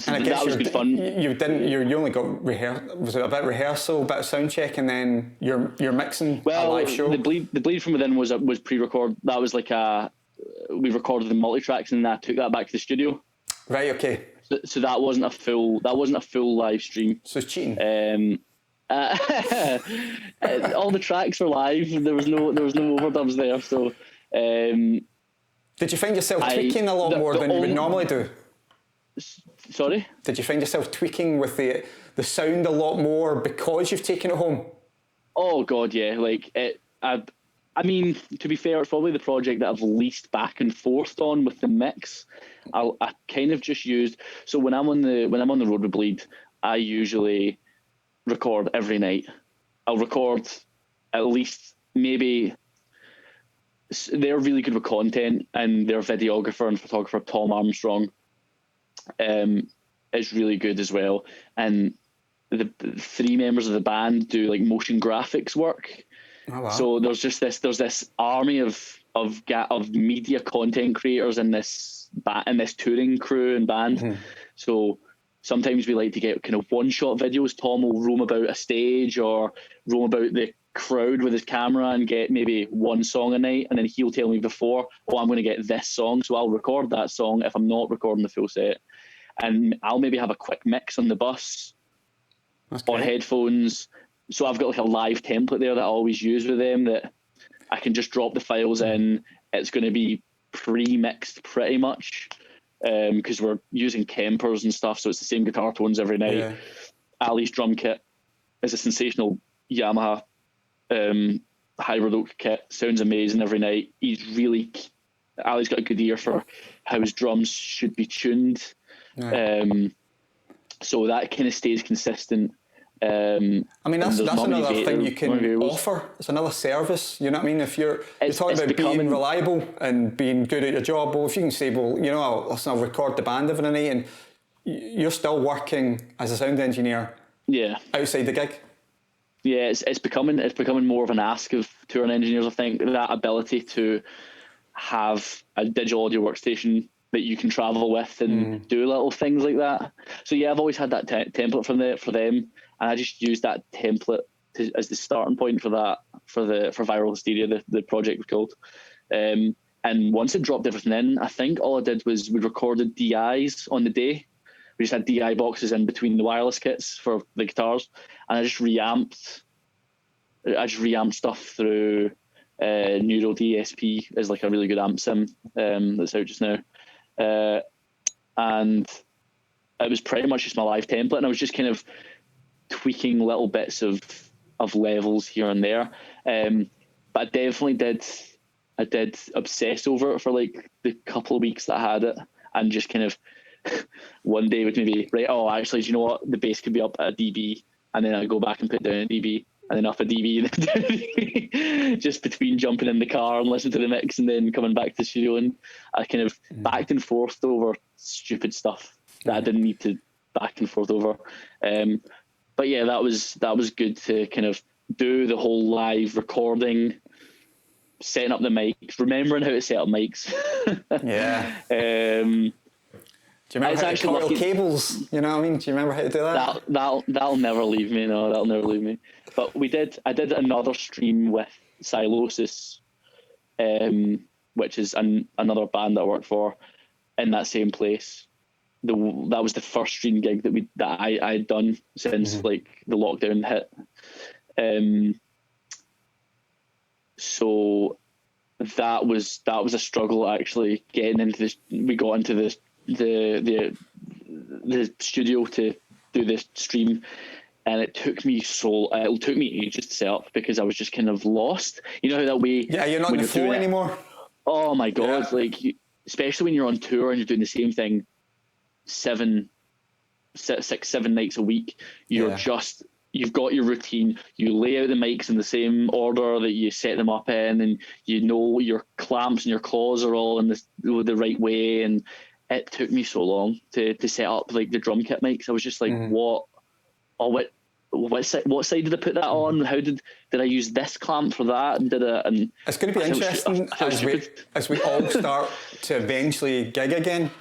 [SPEAKER 1] and I guess that was good fun. You only got was it a bit of rehearsal, a bit of sound check, and then you're mixing a live show?
[SPEAKER 2] The bleed from within was pre-record. That was like we recorded the multi-tracks and I took that back to the studio.
[SPEAKER 1] Right, okay.
[SPEAKER 2] So that wasn't a full live stream.
[SPEAKER 1] So it's cheating.
[SPEAKER 2] All the tracks were live. There was no overdubs there. So
[SPEAKER 1] did you find yourself tweaking a lot more than you would normally do?
[SPEAKER 2] Sorry?
[SPEAKER 1] Did you find yourself tweaking with the sound a lot more because you've taken it home?
[SPEAKER 2] Oh God, yeah. Like I mean, to be fair, it's probably the project that I've least back and forth on with the mix. I kind of just used, so when I'm on the road with Bleed, I usually record every night. I'll record at least maybe. They're really good with content, and their videographer and photographer Tom Armstrong is really good as well. And the three members of the band do like motion graphics work.
[SPEAKER 1] Oh, wow.
[SPEAKER 2] So there's this army of media content creators in this touring crew and band. Mm-hmm. So sometimes we like to get kind of one-shot videos. Tom will roam about a stage or roam about the crowd with his camera and get maybe one song a night, and then he'll tell me before, I'm going to get this song, so I'll record that song if I'm not recording the full set, and I'll maybe have a quick mix on the bus on headphones. So I've got like a live template there that I always use with them that I can just drop the files in. It's going to be pre-mixed pretty much because we're using Kempers and stuff, so it's the same guitar tones every night. Yeah. Ali's drum kit is a sensational Yamaha hybrid oak kit. Sounds amazing every night. Ali's got a good ear for how his drums should be tuned. Right. So that kind of stays consistent. I
[SPEAKER 1] mean, that's another thing you can offer. It's another service. You know what I mean? If you're talking about being reliable and being good at your job, well, if you can say, well, you know, I'll record the band every night, and you're still working as a sound engineer.
[SPEAKER 2] Yeah.
[SPEAKER 1] Outside the gig.
[SPEAKER 2] Yeah, it's becoming more of an ask of touring engineers. I think that ability to have a digital audio workstation that you can travel with and do little things like that. So yeah, I've always had that template for them. And I just used that template as the starting point for that, for Viral Hysteria, the project was called. And once it dropped everything in, I think all I did was we recorded DIs on the day. We just had DI boxes in between the wireless kits for the guitars, and I just reamped stuff through Neural DSP is like a really good amp sim that's out just now, and it was pretty much just my live template, and I was just kind of tweaking little bits of levels here and there, but I definitely did obsess over it for like the couple of weeks that I had it, and just kind of one day would maybe actually, do you know what, the bass could be up at a dB, and then I go back and put down a dB, and then up a dB, and then down a dB, just between jumping in the car and listening to the mix and then coming back to the studio, and I kind of backed and forth over stupid stuff that I didn't need to back and forth over. But yeah, that was good to kind of do the whole live recording, setting up the mics, remembering how to set up mics.
[SPEAKER 1] Yeah. Do you remember how to coil cables? You know what I mean? Do you remember how to do that?
[SPEAKER 2] That'll never leave me. No, that'll never leave me. But I did another stream with Silosis, which is another band that I worked for in that same place. That was the first stream gig that I had done since like the lockdown hit. So that was a struggle actually getting into this. We got into this. The studio to do this stream, and it took me ages to set up because I was just kind of lost. You know how that way?
[SPEAKER 1] Yeah, you're not in the flow anymore.
[SPEAKER 2] Oh my god! Yeah. Especially when you're on tour and you're doing the same thing 6-7 nights a week. You've got your routine. You lay out the mics in the same order that you set them up in, and you know your clamps and your claws are all in the right way. And it took me so long to set up like the drum kit mics. I was just like, what side did I put that on? How did I use this clamp for that? And
[SPEAKER 1] it's going to be interesting as we all start to eventually gig again.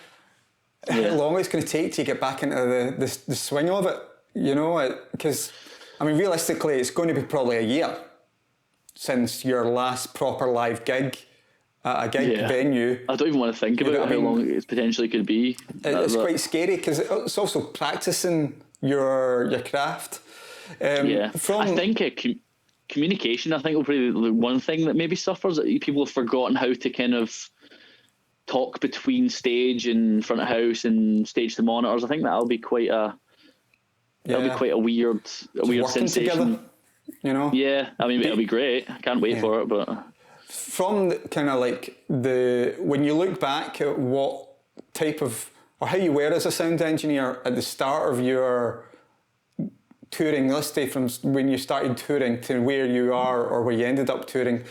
[SPEAKER 1] How long it's going to take to get back into the swing of it, you know? Because I mean, realistically, it's going to be probably a year since your last proper live gig. A gig venue.
[SPEAKER 2] I don't even want to think about how long it potentially could be.
[SPEAKER 1] It's quite scary because it's also practicing your craft.
[SPEAKER 2] I think communication, I think, will probably be the one thing that maybe suffers. People have forgotten how to kind of talk between stage and front of house and stage to monitors. I think that'll be quite a weird sensation.
[SPEAKER 1] Together, you know?
[SPEAKER 2] Yeah, I mean, it'll be great. I can't wait for it, but
[SPEAKER 1] From kind of like when you look back at what type of, or how you were as a sound engineer at the start of your touring, let's say from when you started touring to where you are or where you ended up touring,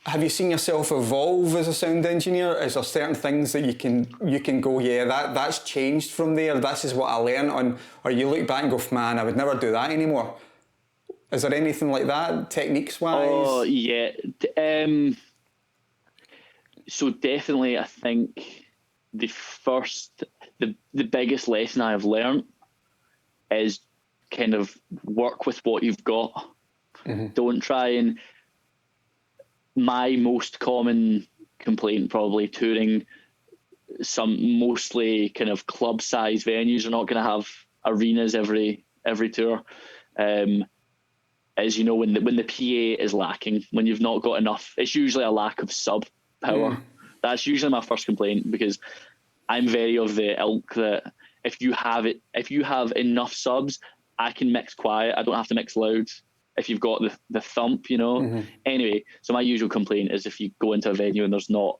[SPEAKER 1] have you seen yourself evolve as a sound engineer? Is there certain things that you can go, yeah, that's changed from there, this is what I learned on, or you look back and go, man, I would never do that anymore? Is there anything like that, techniques-wise?
[SPEAKER 2] Oh, yeah. So definitely, I think the biggest lesson I've learned is kind of work with what you've got. Mm-hmm. Don't try and... My most common complaint, probably touring some mostly kind of club-size venues, are not going to have arenas every tour. As you know, when the PA is lacking, when you've not got enough, it's usually a lack of sub power. Mm. That's usually my first complaint, because I'm very of the ilk that if you have enough subs, I can mix quiet. I don't have to mix loud. If you've got the thump, you know. Mm-hmm. Anyway, so my usual complaint is if you go into a venue and there's not,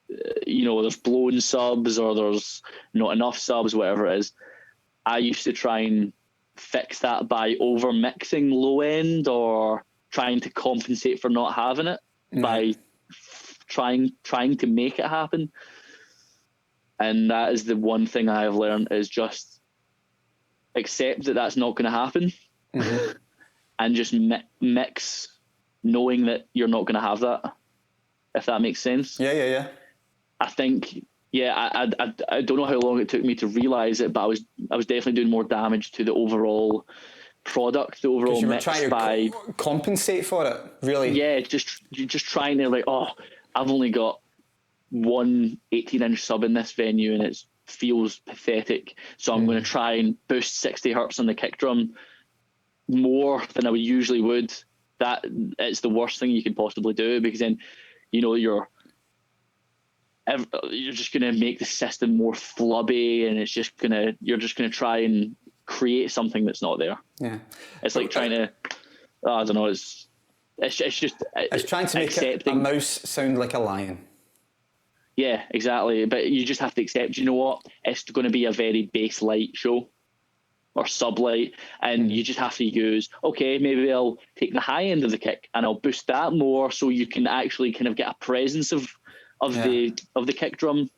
[SPEAKER 2] there's blown subs or there's not enough subs, whatever it is. I used to try and fix that by over mixing low end or trying to compensate for not having it by trying to make it happen. And that is the one thing I have learned, is just accept that that's not going to happen. Mm-hmm. And just mix, knowing that you're not going to have that, if that makes sense.
[SPEAKER 1] Yeah.
[SPEAKER 2] I think, I don't know how long it took me to realise it, but I was definitely doing more damage to the overall product, the overall
[SPEAKER 1] you were
[SPEAKER 2] mix
[SPEAKER 1] trying to compensate for it, really.
[SPEAKER 2] Yeah, you're just trying to, like, oh, I've only got one 18-inch sub in this venue and it feels pathetic, so I'm going to try and boost 60 hertz on the kick drum more than I would usually would. That it's the worst thing you could possibly do, because then you're just going to make the system more flubby, and you're just going to try and create something that's not there.
[SPEAKER 1] Yeah,
[SPEAKER 2] it's like trying to I don't know, it's just
[SPEAKER 1] trying to make a mouse sound like a lion.
[SPEAKER 2] Yeah, exactly. But you just have to accept, you know what, it's going to be a very bass light show or sublight, and you just have to use, okay, maybe I'll take the high end of the kick and I'll boost that more, so you can actually kind of get a presence of the kick drum.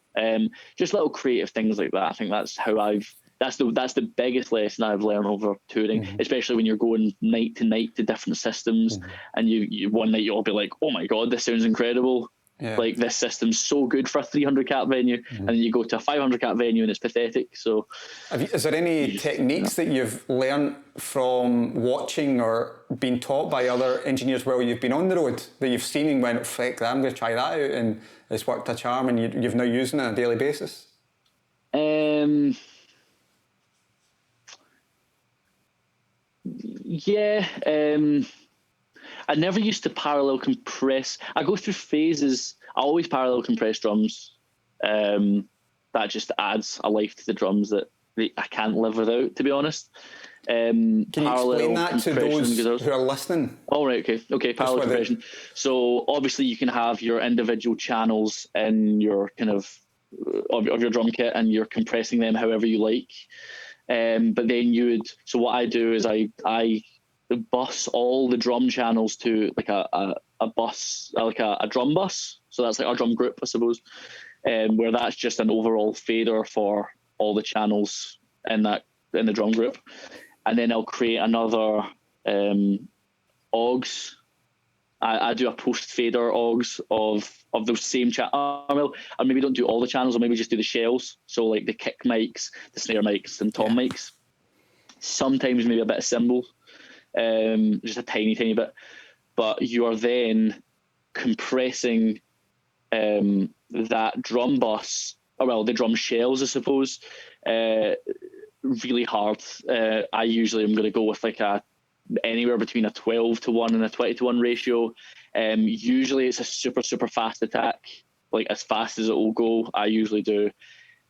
[SPEAKER 2] Just little creative things like that. I think that's how that's the biggest lesson I've learned over touring, especially when you're going night to night to different systems, and you one night you'll be like, oh my god, this sounds incredible. Yeah. Like, this system's so good for a 300 cap venue, and then you go to a 500 cap venue and it's pathetic. So, is there any techniques that you've learned from watching or been taught by other engineers while you've been on the road that you've seen and went, "Frick, I'm going to try that out," and it's worked a charm, and you've now using it on a daily basis? I never used to parallel compress. I go through phases. I always parallel compress drums. That just adds a life to the drums that I can't live without, to be honest.
[SPEAKER 1] Can you explain that to those who are listening?
[SPEAKER 2] Oh, right, okay. Parallel compression. So obviously you can have your individual channels in your kind of your drum kit, and you're compressing them however you like. But then so what I do is I bus all the drum channels to like a bus, like a drum bus. So that's like our drum group, I suppose, where that's just an overall fader for all the channels in the drum group. And then I'll create another augs. I do a post fader augs of those same channels. I maybe don't do all the channels, or maybe just do the shells. So like the kick mics, the snare mics, and tom mics. Sometimes maybe a bit of cymbals. Just a tiny bit, but you are then compressing that drum bus, the drum shells, I suppose, really hard. I usually am going to go with like anywhere between a 12-to-1 and a 20-to-1 ratio. Usually it's a super fast attack, like as fast as it will go. I usually do,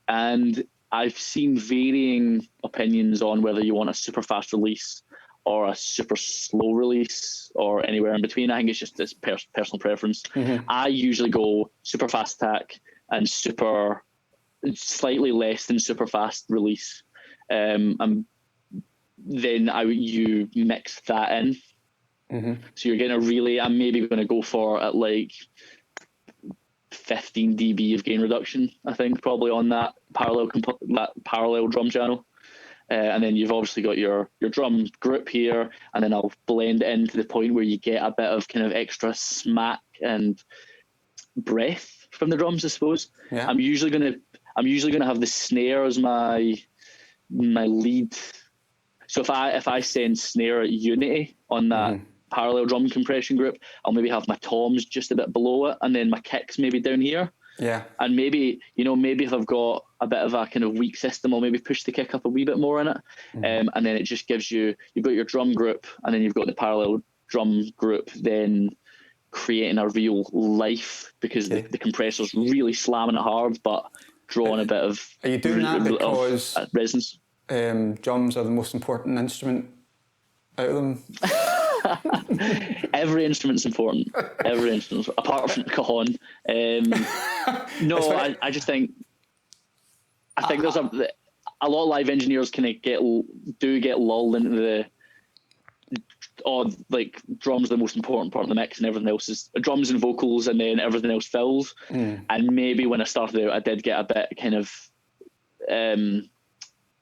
[SPEAKER 2] and I've seen varying opinions on whether you want a super fast release or a super slow release or anywhere in between. I think it's just this personal preference. I usually go super fast attack and slightly less than super fast release. And then you mix that in. So you're getting I'm maybe going to go for at like 15 dB of gain reduction, I think, probably on that parallel drum channel. And then you've obviously got your drum group here, and then I'll blend it in to the point where you get a bit of kind of extra smack and breath from the drums, I suppose.
[SPEAKER 1] Yeah.
[SPEAKER 2] I'm usually gonna have the snare as my lead. So if I send snare at unity on that parallel drum compression group, I'll maybe have my toms just a bit below it, and then my kicks maybe down here.
[SPEAKER 1] Yeah.
[SPEAKER 2] And maybe if I've got a bit of a kind of weak system, I'll maybe push the kick up a wee bit more in it. And then it just gives you've got your drum group, and then you've got the parallel drum group then creating a real life, because the compressor's really slamming it hard, but drawing a bit of...
[SPEAKER 1] Are you doing that because
[SPEAKER 2] resonance?
[SPEAKER 1] Drums are the most important instrument out of them?
[SPEAKER 2] Every instrument's important. Every instrument, apart from the cajon. No, I just think there's a lot of live engineers kind of get lulled into like drums are the most important part of the mix, and everything else is drums and vocals, and then everything else fills. And maybe when I started out, I did get a bit kind of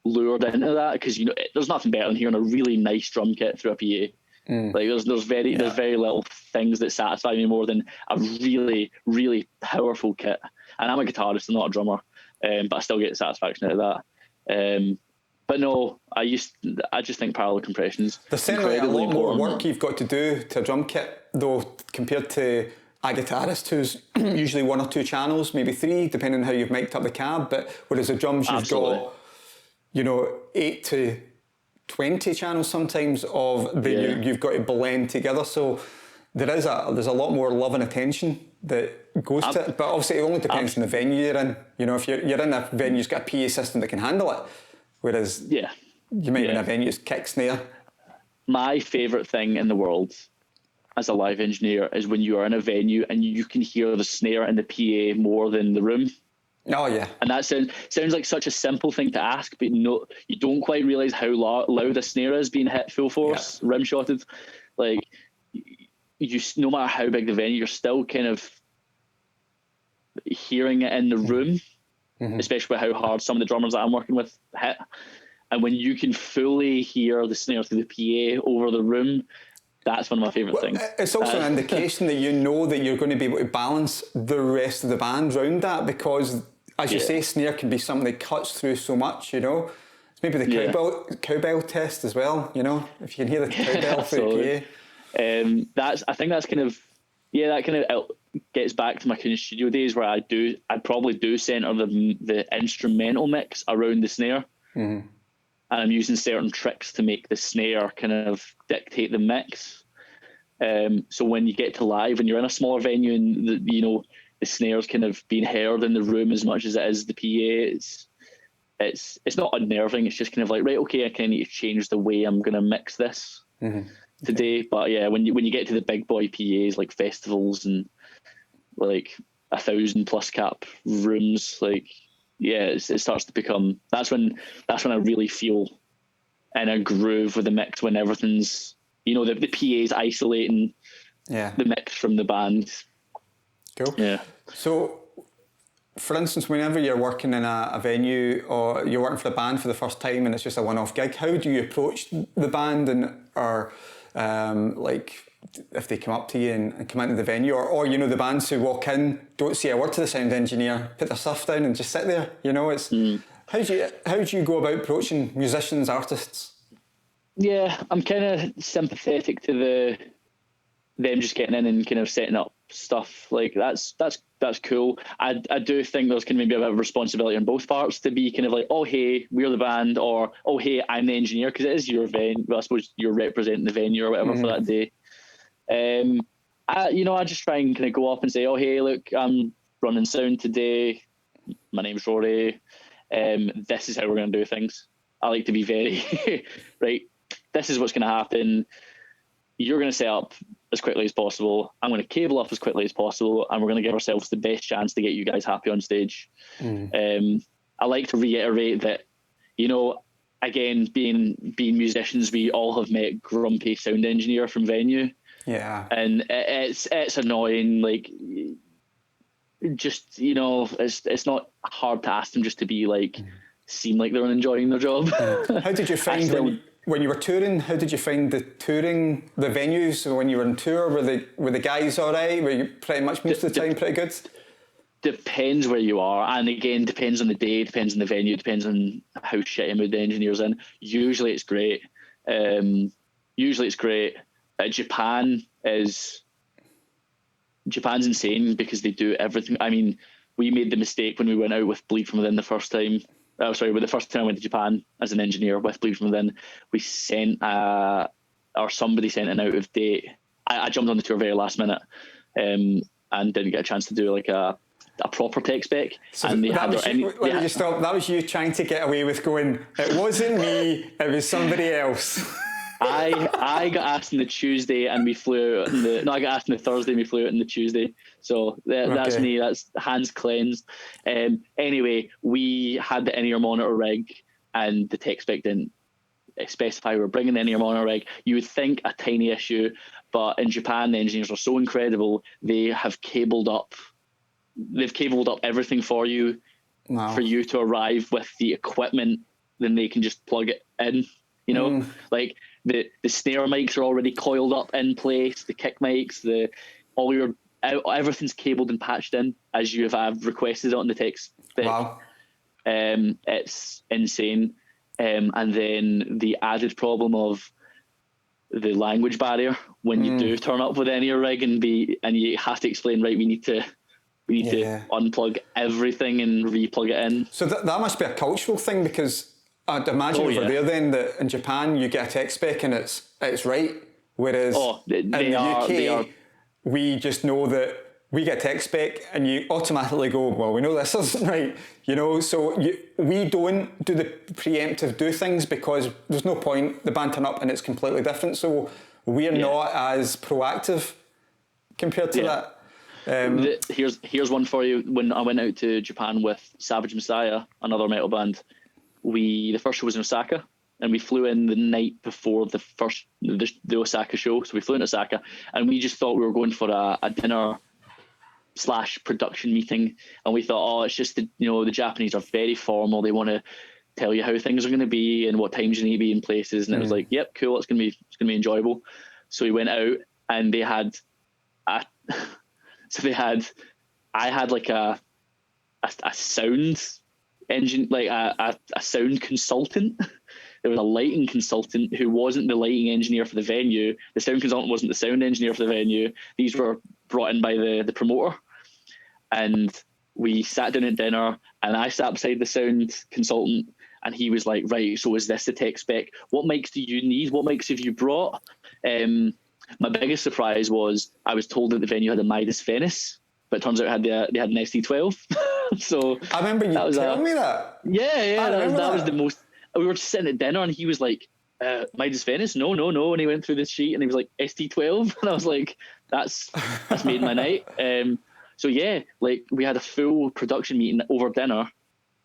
[SPEAKER 2] lured into that, because there's nothing better than hearing a really nice drum kit through a PA. Like there's very little things that satisfy me more than a really, really powerful kit. And I'm a guitarist, I'm not a drummer, but I still get satisfaction out of that. But no, I just think parallel compressions.
[SPEAKER 1] There's certainly a lot more work you've got to do to a drum kit, though, compared to a guitarist who's usually 1 or 2 channels, maybe 3, depending on how you've mic'd up the cab. But whereas the drums, you've got 8 to 20 channels sometimes you've got to blend together. So there's a lot more love and attention that goes to it. But obviously it only depends on the venue you're in. If you're in a venue that's got a PA system that can handle it, whereas you might be in a venue that's kick snare.
[SPEAKER 2] My favourite thing in the world as a live engineer is when you are in a venue and you can hear the snare and the PA more than the room.
[SPEAKER 1] Oh yeah,
[SPEAKER 2] and that sounds like such a simple thing to ask, but no, you don't quite realise how loud a snare is being hit full force, rim shotted. Like no matter how big the venue, you're still kind of hearing it in the room, especially with how hard some of the drummers that I'm working with hit. And when you can fully hear the snare through the PA over the room, that's one of my favourite things.
[SPEAKER 1] It's also an indication that that you're going to be able to balance the rest of the band around that, because, as you say, snare can be something that cuts through so much, It's maybe the cowbell test as well, if you can hear the cowbell through the
[SPEAKER 2] PA. I think that's kind of, that kind of gets back to my kind of studio days, where I probably do centre the instrumental mix around the snare. And I'm using certain tricks to make the snare kind of dictate the mix. So when you get to live and you're in a smaller venue and the snare's kind of being heard in the room as much as it is the PA, it's not unnerving. It's just kind of like, right, okay, I kind of need to change the way I'm going to mix this today. But yeah, when you get to the big boy PAs like festivals and like 1,000+ cap rooms, like, it starts to become, that's when I really feel in a groove with the mix, when everything's, the PA's isolating the mix from the band.
[SPEAKER 1] Cool.
[SPEAKER 2] Yeah.
[SPEAKER 1] So, for instance, whenever you're working in a venue, or you're working for the band for the first time and it's just a one-off gig, how do you approach the band, or if they come up to you and come into the venue, or the bands who walk in, don't say a word to the sound engineer, put their stuff down and just sit there, it's how do you go about approaching musicians, artists?
[SPEAKER 2] Yeah, I'm kind of sympathetic to them just getting in and kind of setting up stuff. Like that's cool. I do think there's kind of maybe a bit of responsibility on both parts to be kind of like, oh hey, we're the band, or oh hey, I'm the engineer, because it is your venue. Well, I suppose you're representing the venue or whatever for that day. I just try and kind of go up and say, oh hey, look, I'm running sound today. My name's Rory. This is how we're going to do things. I like to be very right. this is what's going to happen. You're going to set up as quickly as possible. I'm going to cable up as quickly as possible, and we're going to give ourselves the best chance to get you guys happy on stage. I like to reiterate that, you know, again, being musicians, we all have met grumpy sound engineer from venue.
[SPEAKER 1] Yeah.
[SPEAKER 2] And it's annoying. Like, just, you know, it's not hard to ask them just to be like, seem like they're enjoying their job.
[SPEAKER 1] How did you find when you were touring? How did you find the venues when you were on tour? Were the guys all right? Were you pretty much most of the time pretty good?
[SPEAKER 2] Depends where you are, and again, depends on the day, depends on the venue, depends on how shitty mood the engineer's in. Usually it's great. Japan's insane because they do everything. I mean, we made the mistake when we went out with Bleed From Within the first time. The first time I went to Japan as an engineer with Bleed From Within, we sent somebody sent an out of date. I jumped on the tour very last minute, and didn't get a chance to do like a proper tech spec. So and
[SPEAKER 1] that was you trying to get away with going, it wasn't me, it was somebody else.
[SPEAKER 2] I got asked on the Tuesday and we flew out I got asked on the Thursday and we flew out on the Tuesday. So that's me, that's hands cleansed. Anyway, we had the in-ear monitor rig and the tech spec didn't specify we were bringing the in-ear monitor rig. You would think a tiny issue, but in Japan, the engineers are so incredible. They've cabled up everything for you, for you to arrive with the equipment, then they can just plug it in, you know, like the snare mics are already coiled up in place, the kick mics, everything's cabled and patched in as you have requested it on the text spec.
[SPEAKER 1] Wow.
[SPEAKER 2] It's insane. And then the added problem of the language barrier when you do turn up with any rig and you have to explain, right, we need to unplug everything and replug it in.
[SPEAKER 1] So that must be a cultural thing, because I'd imagine over there then that in Japan you get a tech spec and it's right, whereas in the UK we just know that we get tech spec and you automatically go, well, we know this isn't right, you know, so we don't do the preemptive do things because there's no point, the band turn up and it's completely different, so we're not as proactive compared to that.
[SPEAKER 2] Here's one for you. When I went out to Japan with Savage Messiah, another metal band, the first show was in Osaka, and we flew in the night before the Osaka show. So we flew in Osaka, and we just thought we were going for a dinner / production meeting, and we thought, it's just the Japanese are very formal. They want to tell you how things are going to be and what times you need to be in places, and it was like, yep, cool, it's gonna be enjoyable. So we went out, and they had I had like a sound engine, like a sound consultant. There was a lighting consultant who wasn't the lighting engineer for the venue. The sound consultant wasn't the sound engineer for the venue. These were brought in by the promoter. And we sat down at dinner, and I sat beside the sound consultant, and he was like, right, so is this the tech spec? What mics do you need? What mics have you brought? My biggest surprise was I was told that the venue had a Midas Venice, but it turns out they had an ST12. So
[SPEAKER 1] I remember you telling me that.
[SPEAKER 2] Yeah, that was the most. We were just sitting at dinner, and he was like, Midas Venice? No. And he went through this sheet, and he was like, ST12, and I was like, that's made my night. So yeah, like we had a full production meeting over dinner,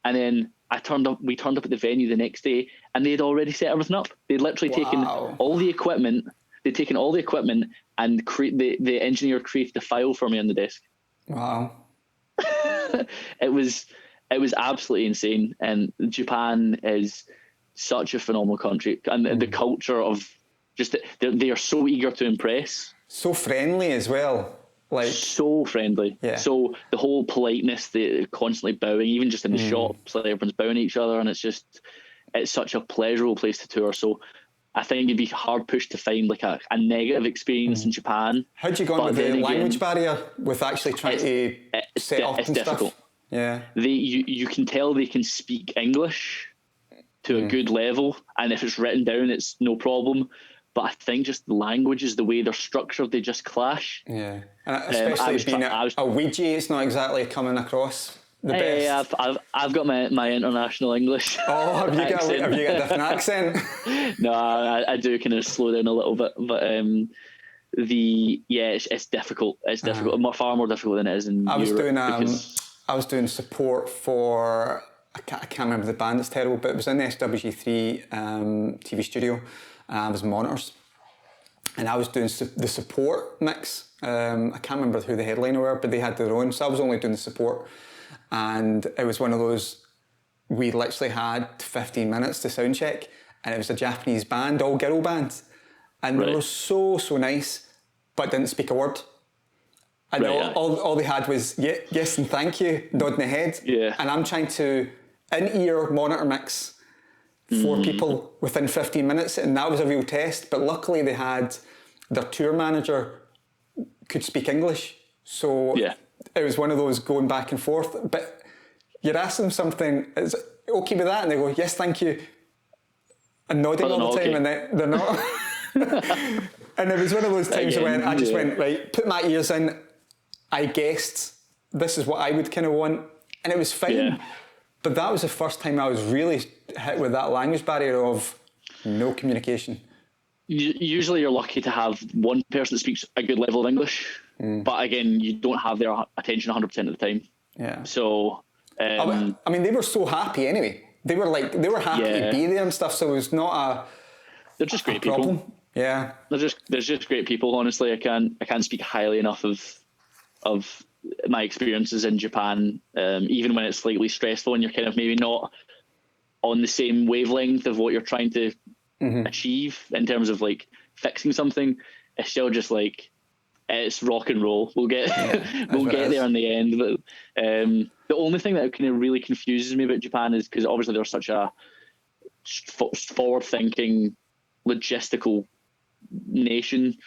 [SPEAKER 2] and then we turned up at the venue the next day, and they'd already set everything up. They'd literally taken all the equipment. They'd taken all the equipment, and the engineer created a file for me on the desk.
[SPEAKER 1] Wow.
[SPEAKER 2] It was absolutely insane. And Japan is such a phenomenal country, and the culture of just they are so eager to impress. So
[SPEAKER 1] friendly as well. Like
[SPEAKER 2] so friendly. Yeah. So the whole politeness, the constantly bowing, even just in the shops, like everyone's bowing at each other, and it's such a pleasurable place to tour. So I think you'd be hard pushed to find like a negative experience in Japan.
[SPEAKER 1] How'd you go on with the language barrier with actually trying to set up and
[SPEAKER 2] difficult.
[SPEAKER 1] Stuff? Yeah.
[SPEAKER 2] You can tell they can speak English to a good level, and if it's written down, it's no problem. But I think just the languages, the way they're structured, they just clash.
[SPEAKER 1] Yeah, and especially being a Ouija, it's not exactly coming across the
[SPEAKER 2] Hey,
[SPEAKER 1] best?
[SPEAKER 2] I've got my international English.
[SPEAKER 1] Oh, have you got
[SPEAKER 2] accent.
[SPEAKER 1] a different accent?
[SPEAKER 2] No, I do kind of slow down a little bit, but it's difficult. It's difficult, far more difficult than it is in
[SPEAKER 1] I was
[SPEAKER 2] Europe
[SPEAKER 1] doing
[SPEAKER 2] because
[SPEAKER 1] support for I can't remember the band. It's terrible, but it was in the SWG3 TV studio, and I was monitors, and I was doing the support mix. I can't remember who the headliner were, but they had their own, so I was only doing the support, and it was one of those. We literally had 15 minutes to sound check, and it was a Japanese band, all girl bands, and they were so nice, but didn't speak a word. And all they had was yes and thank you, nodding the head.
[SPEAKER 2] Yeah.
[SPEAKER 1] And I'm trying to in-ear monitor mix 4 people within 15 minutes, and that was a real test. But luckily they had their tour manager could speak English, so it was one of those going back and forth. But you'd ask them something, is it okay with that? And they go, yes, thank you, and nodding all the time, and they're not. And it was one of those times when I just went, right, put my ears in. I guessed this is what I would kind of want, and it was fine. Yeah. But that was the first time I was really hit with that language barrier of no communication.
[SPEAKER 2] Usually you're lucky to have one person that speaks a good level of English, but again, you don't have their attention 100% of the time.
[SPEAKER 1] Yeah.
[SPEAKER 2] So,
[SPEAKER 1] I mean, they were so happy anyway. They were happy to be there and stuff, so it was not
[SPEAKER 2] they're just great
[SPEAKER 1] problem.
[SPEAKER 2] People.
[SPEAKER 1] Yeah.
[SPEAKER 2] They're just great people, honestly. I can't speak highly enough of my experiences in Japan, even when it's slightly stressful and you're kind of maybe not on the same wavelength of what you're trying to achieve in terms of like fixing something. It's still just like, it's rock and roll. We'll get we'll get there in the end. But the only thing that kind of really confuses me about Japan is because obviously they're such a forward-thinking, logistical nation,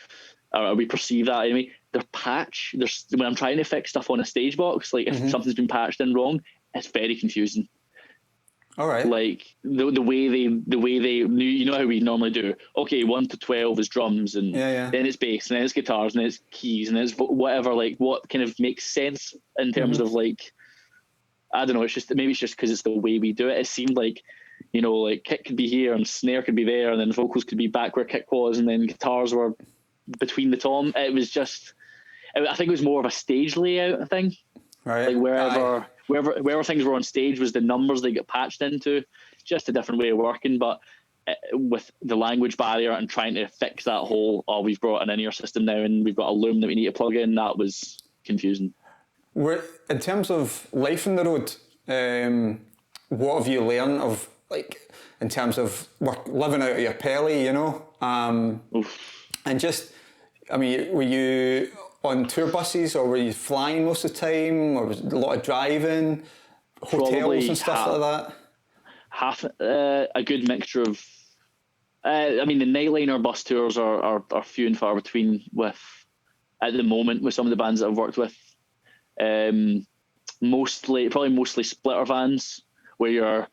[SPEAKER 2] or we perceive that anyway. Their patch, when I'm trying to fix stuff on a stage box, like if something's been patched in wrong, it's very confusing.
[SPEAKER 1] All right.
[SPEAKER 2] Like the way they you know how we normally do. Okay, 1 to 12 is drums, and then it's bass, and then it's guitars, and then it's keys, and then it's whatever. Like what kind of makes sense in terms of like, I don't know. It's just because it's the way we do it. It seemed like, you know, like kick could be here and snare could be there, and then vocals could be back where kick was, and then guitars were between the tom. It was just, I think it was more of a stage layout thing.
[SPEAKER 1] Right.
[SPEAKER 2] Like wherever things were on stage was the numbers they get patched into. Just a different way of working, but with the language barrier and trying to fix that whole, we've brought an in-ear system now and we've got a loom that we need to plug in, that was confusing.
[SPEAKER 1] In terms of life on the road, what have you learned of, like, in terms of living out of your pelly, you know? And just, I mean, were you on tour buses or were you flying most of the time, or was it a lot of driving, hotels probably and stuff like that?
[SPEAKER 2] Half a good mixture of, I mean, the Nightliner bus tours are few and far between at the moment with some of the bands that I've worked with. Mostly splitter vans where you're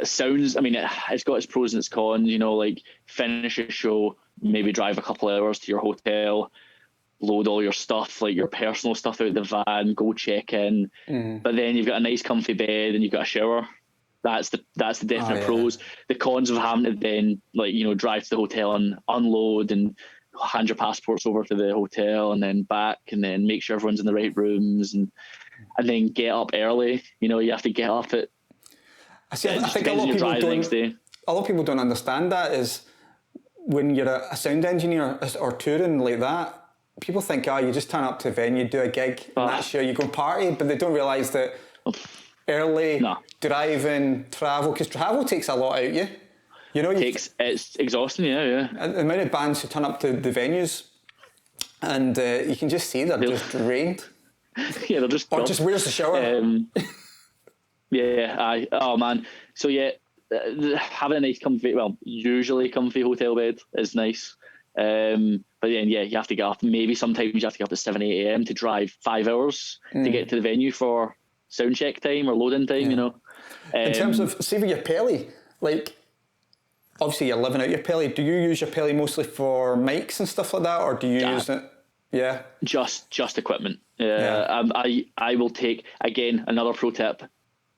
[SPEAKER 2] sounds, I mean, it's got its pros and its cons, you know, like finish a show, maybe drive a couple of hours to your hotel, load all your stuff, like your personal stuff out the van, go check in, but then you've got a nice comfy bed and you've got a shower. That's the definite pros. The cons of having to then, like, you know, drive to the hotel and unload and hand your passports over to the hotel and then back and then make sure everyone's in the right rooms and then get up early. You know, you have to get up at.
[SPEAKER 1] I think a lot of people don't understand that is when you're a sound engineer or touring like that, people think, you just turn up to a venue, do a gig, and that's you go party, but they don't realise that early driving, travel, because travel takes a lot out of you. You know,
[SPEAKER 2] it's exhausting, yeah.
[SPEAKER 1] And the amount of bands who turn up to the venues, and you can just see they're just drained.
[SPEAKER 2] Yeah, they're just.
[SPEAKER 1] Or just where's the shower?
[SPEAKER 2] Oh man. So having a nice usually comfy hotel bed is nice. But then you have to get up. Maybe sometimes you have to get up at 7, 8 a.m. to drive 5 hours to get to the venue for sound check time or loading time. You know.
[SPEAKER 1] In terms of, see with your pelly, like, obviously you're living out your pelly. Do you use your pelly mostly for mics and stuff like that, or do you use it? Yeah.
[SPEAKER 2] Just equipment. I will take, again, another pro tip,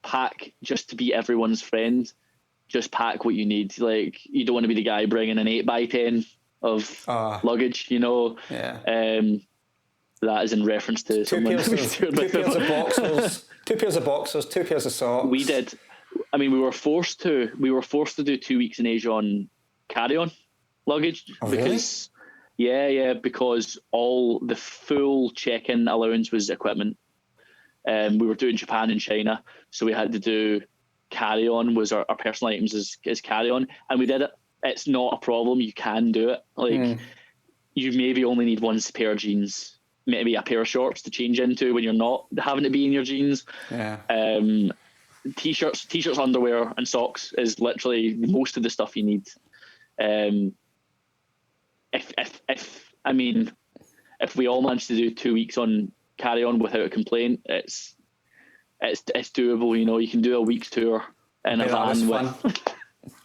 [SPEAKER 2] pack just to be everyone's friend. Just pack what you need. Like, you don't want to be the guy bringing an 8x10 of luggage, you know.
[SPEAKER 1] Yeah.
[SPEAKER 2] That is in reference to someone who was toured with them.
[SPEAKER 1] 2 pairs of boxers, 2 pairs of boxers, 2 pairs of socks.
[SPEAKER 2] We did. I mean, we were forced to do 2 weeks in Asia on carry-on luggage.
[SPEAKER 1] Oh,
[SPEAKER 2] because really? Because all the full check-in allowance was equipment. We were doing Japan and China, so we had to do carry-on was our personal items as carry-on, and we did it. It's not a problem. You can do it. Like, you maybe only need one pair of jeans, maybe a pair of shorts to change into when you're not having to be in your jeans. Yeah. T-shirts, underwear, and socks is literally most of the stuff you need. If we all managed to do 2 weeks on carry on without a complaint, it's doable. You know, you can do a week's tour in a van.
[SPEAKER 1] I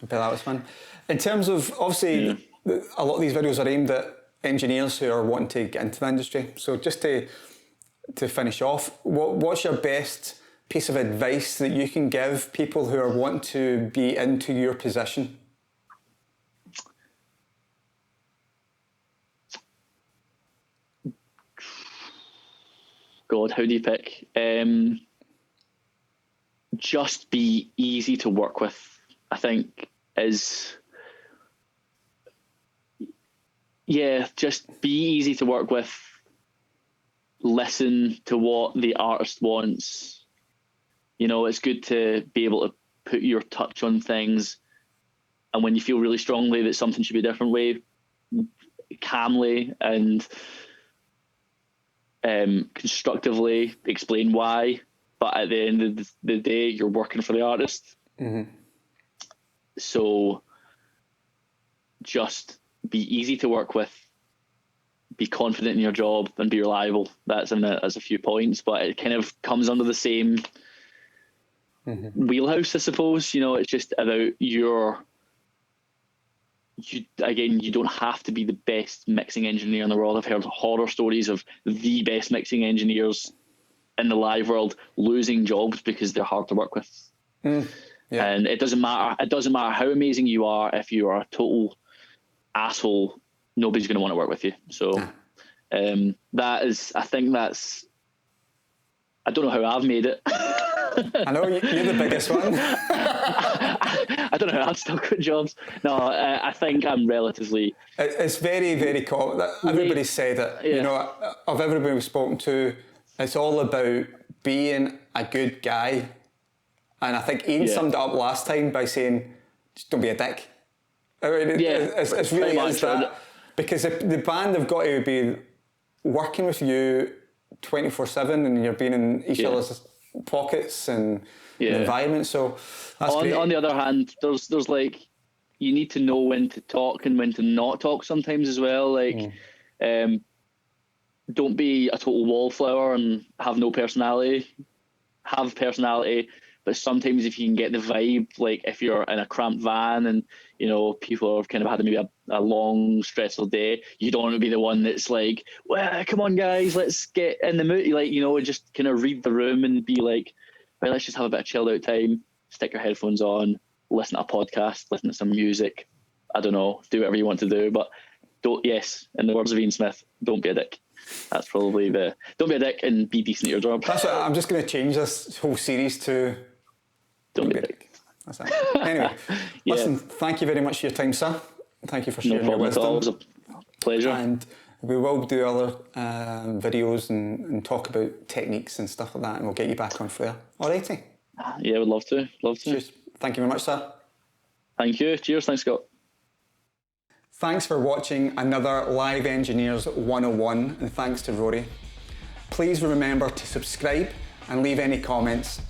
[SPEAKER 1] bet that was fun. In terms of, obviously, a lot of these videos are aimed at engineers who are wanting to get into the industry. So just to finish off, what's your best piece of advice that you can give people who are wanting to be into your position?
[SPEAKER 2] God, how do you pick? Just be easy to work with, I think, is... Yeah, just be easy to work with. Listen to what the artist wants. You know, it's good to be able to put your touch on things. And when you feel really strongly that something should be a different way, calmly and constructively explain why. But at the end of the day, you're working for the artist. Mm-hmm. So just be easy to work with, be confident in your job, and be reliable. That's a few points, but it kind of comes under the same wheelhouse, I suppose. You know, it's just about you don't have to be the best mixing engineer in the world. I've heard horror stories of the best mixing engineers in the live world losing jobs because they're hard to work with. Yeah. And it doesn't matter how amazing you are. If you are a total asshole, nobody's going to want to work with you. So I don't know how I've made it.
[SPEAKER 1] I know you're the biggest one.
[SPEAKER 2] I don't know how I've still got jobs. No, I think I'm relatively...
[SPEAKER 1] It's very, very common. Everybody said it. You know, of everybody we've spoken to, it's all about being a good guy. And I think Ian summed it up last time by saying, just don't be a dick. I mean, it's really is that. Because the band have got to be working with you 24/7, and you're being in each other's pockets and the environment. So that's great.
[SPEAKER 2] On the other hand, there's like, you need to know when to talk and when to not talk sometimes as well. Like, don't be a total wallflower and have no personality. Have personality. But sometimes if you can get the vibe, like if you're in a cramped van and, you know, people have kind of had maybe a long, stressful day, you don't want to be the one that's like, well, come on, guys, let's get in the mood. Like, you know, just kind of read the room and be like, well, let's just have a bit of chilled out time, stick your headphones on, listen to a podcast, listen to some music. I don't know, do whatever you want to do. But in the words of Ian Smith, don't be a dick. That's probably don't be a dick and be decent at your job.
[SPEAKER 1] That's what I'm just going to change this whole series to...
[SPEAKER 2] Don't be a dick.
[SPEAKER 1] That's it. Anyway, listen, thank you very much for your time, sir. Thank you for sharing your wisdom.
[SPEAKER 2] It was a pleasure.
[SPEAKER 1] And we will do other videos and talk about techniques and stuff like that, and we'll get you back on Flare. Alrighty.
[SPEAKER 2] Yeah, I would love to.
[SPEAKER 1] Cheers. Thank you very much, sir.
[SPEAKER 2] Thank you. Cheers. Thanks, Scott.
[SPEAKER 1] Thanks for watching another Live Engineers 101, and thanks to Rory. Please remember to subscribe and leave any comments.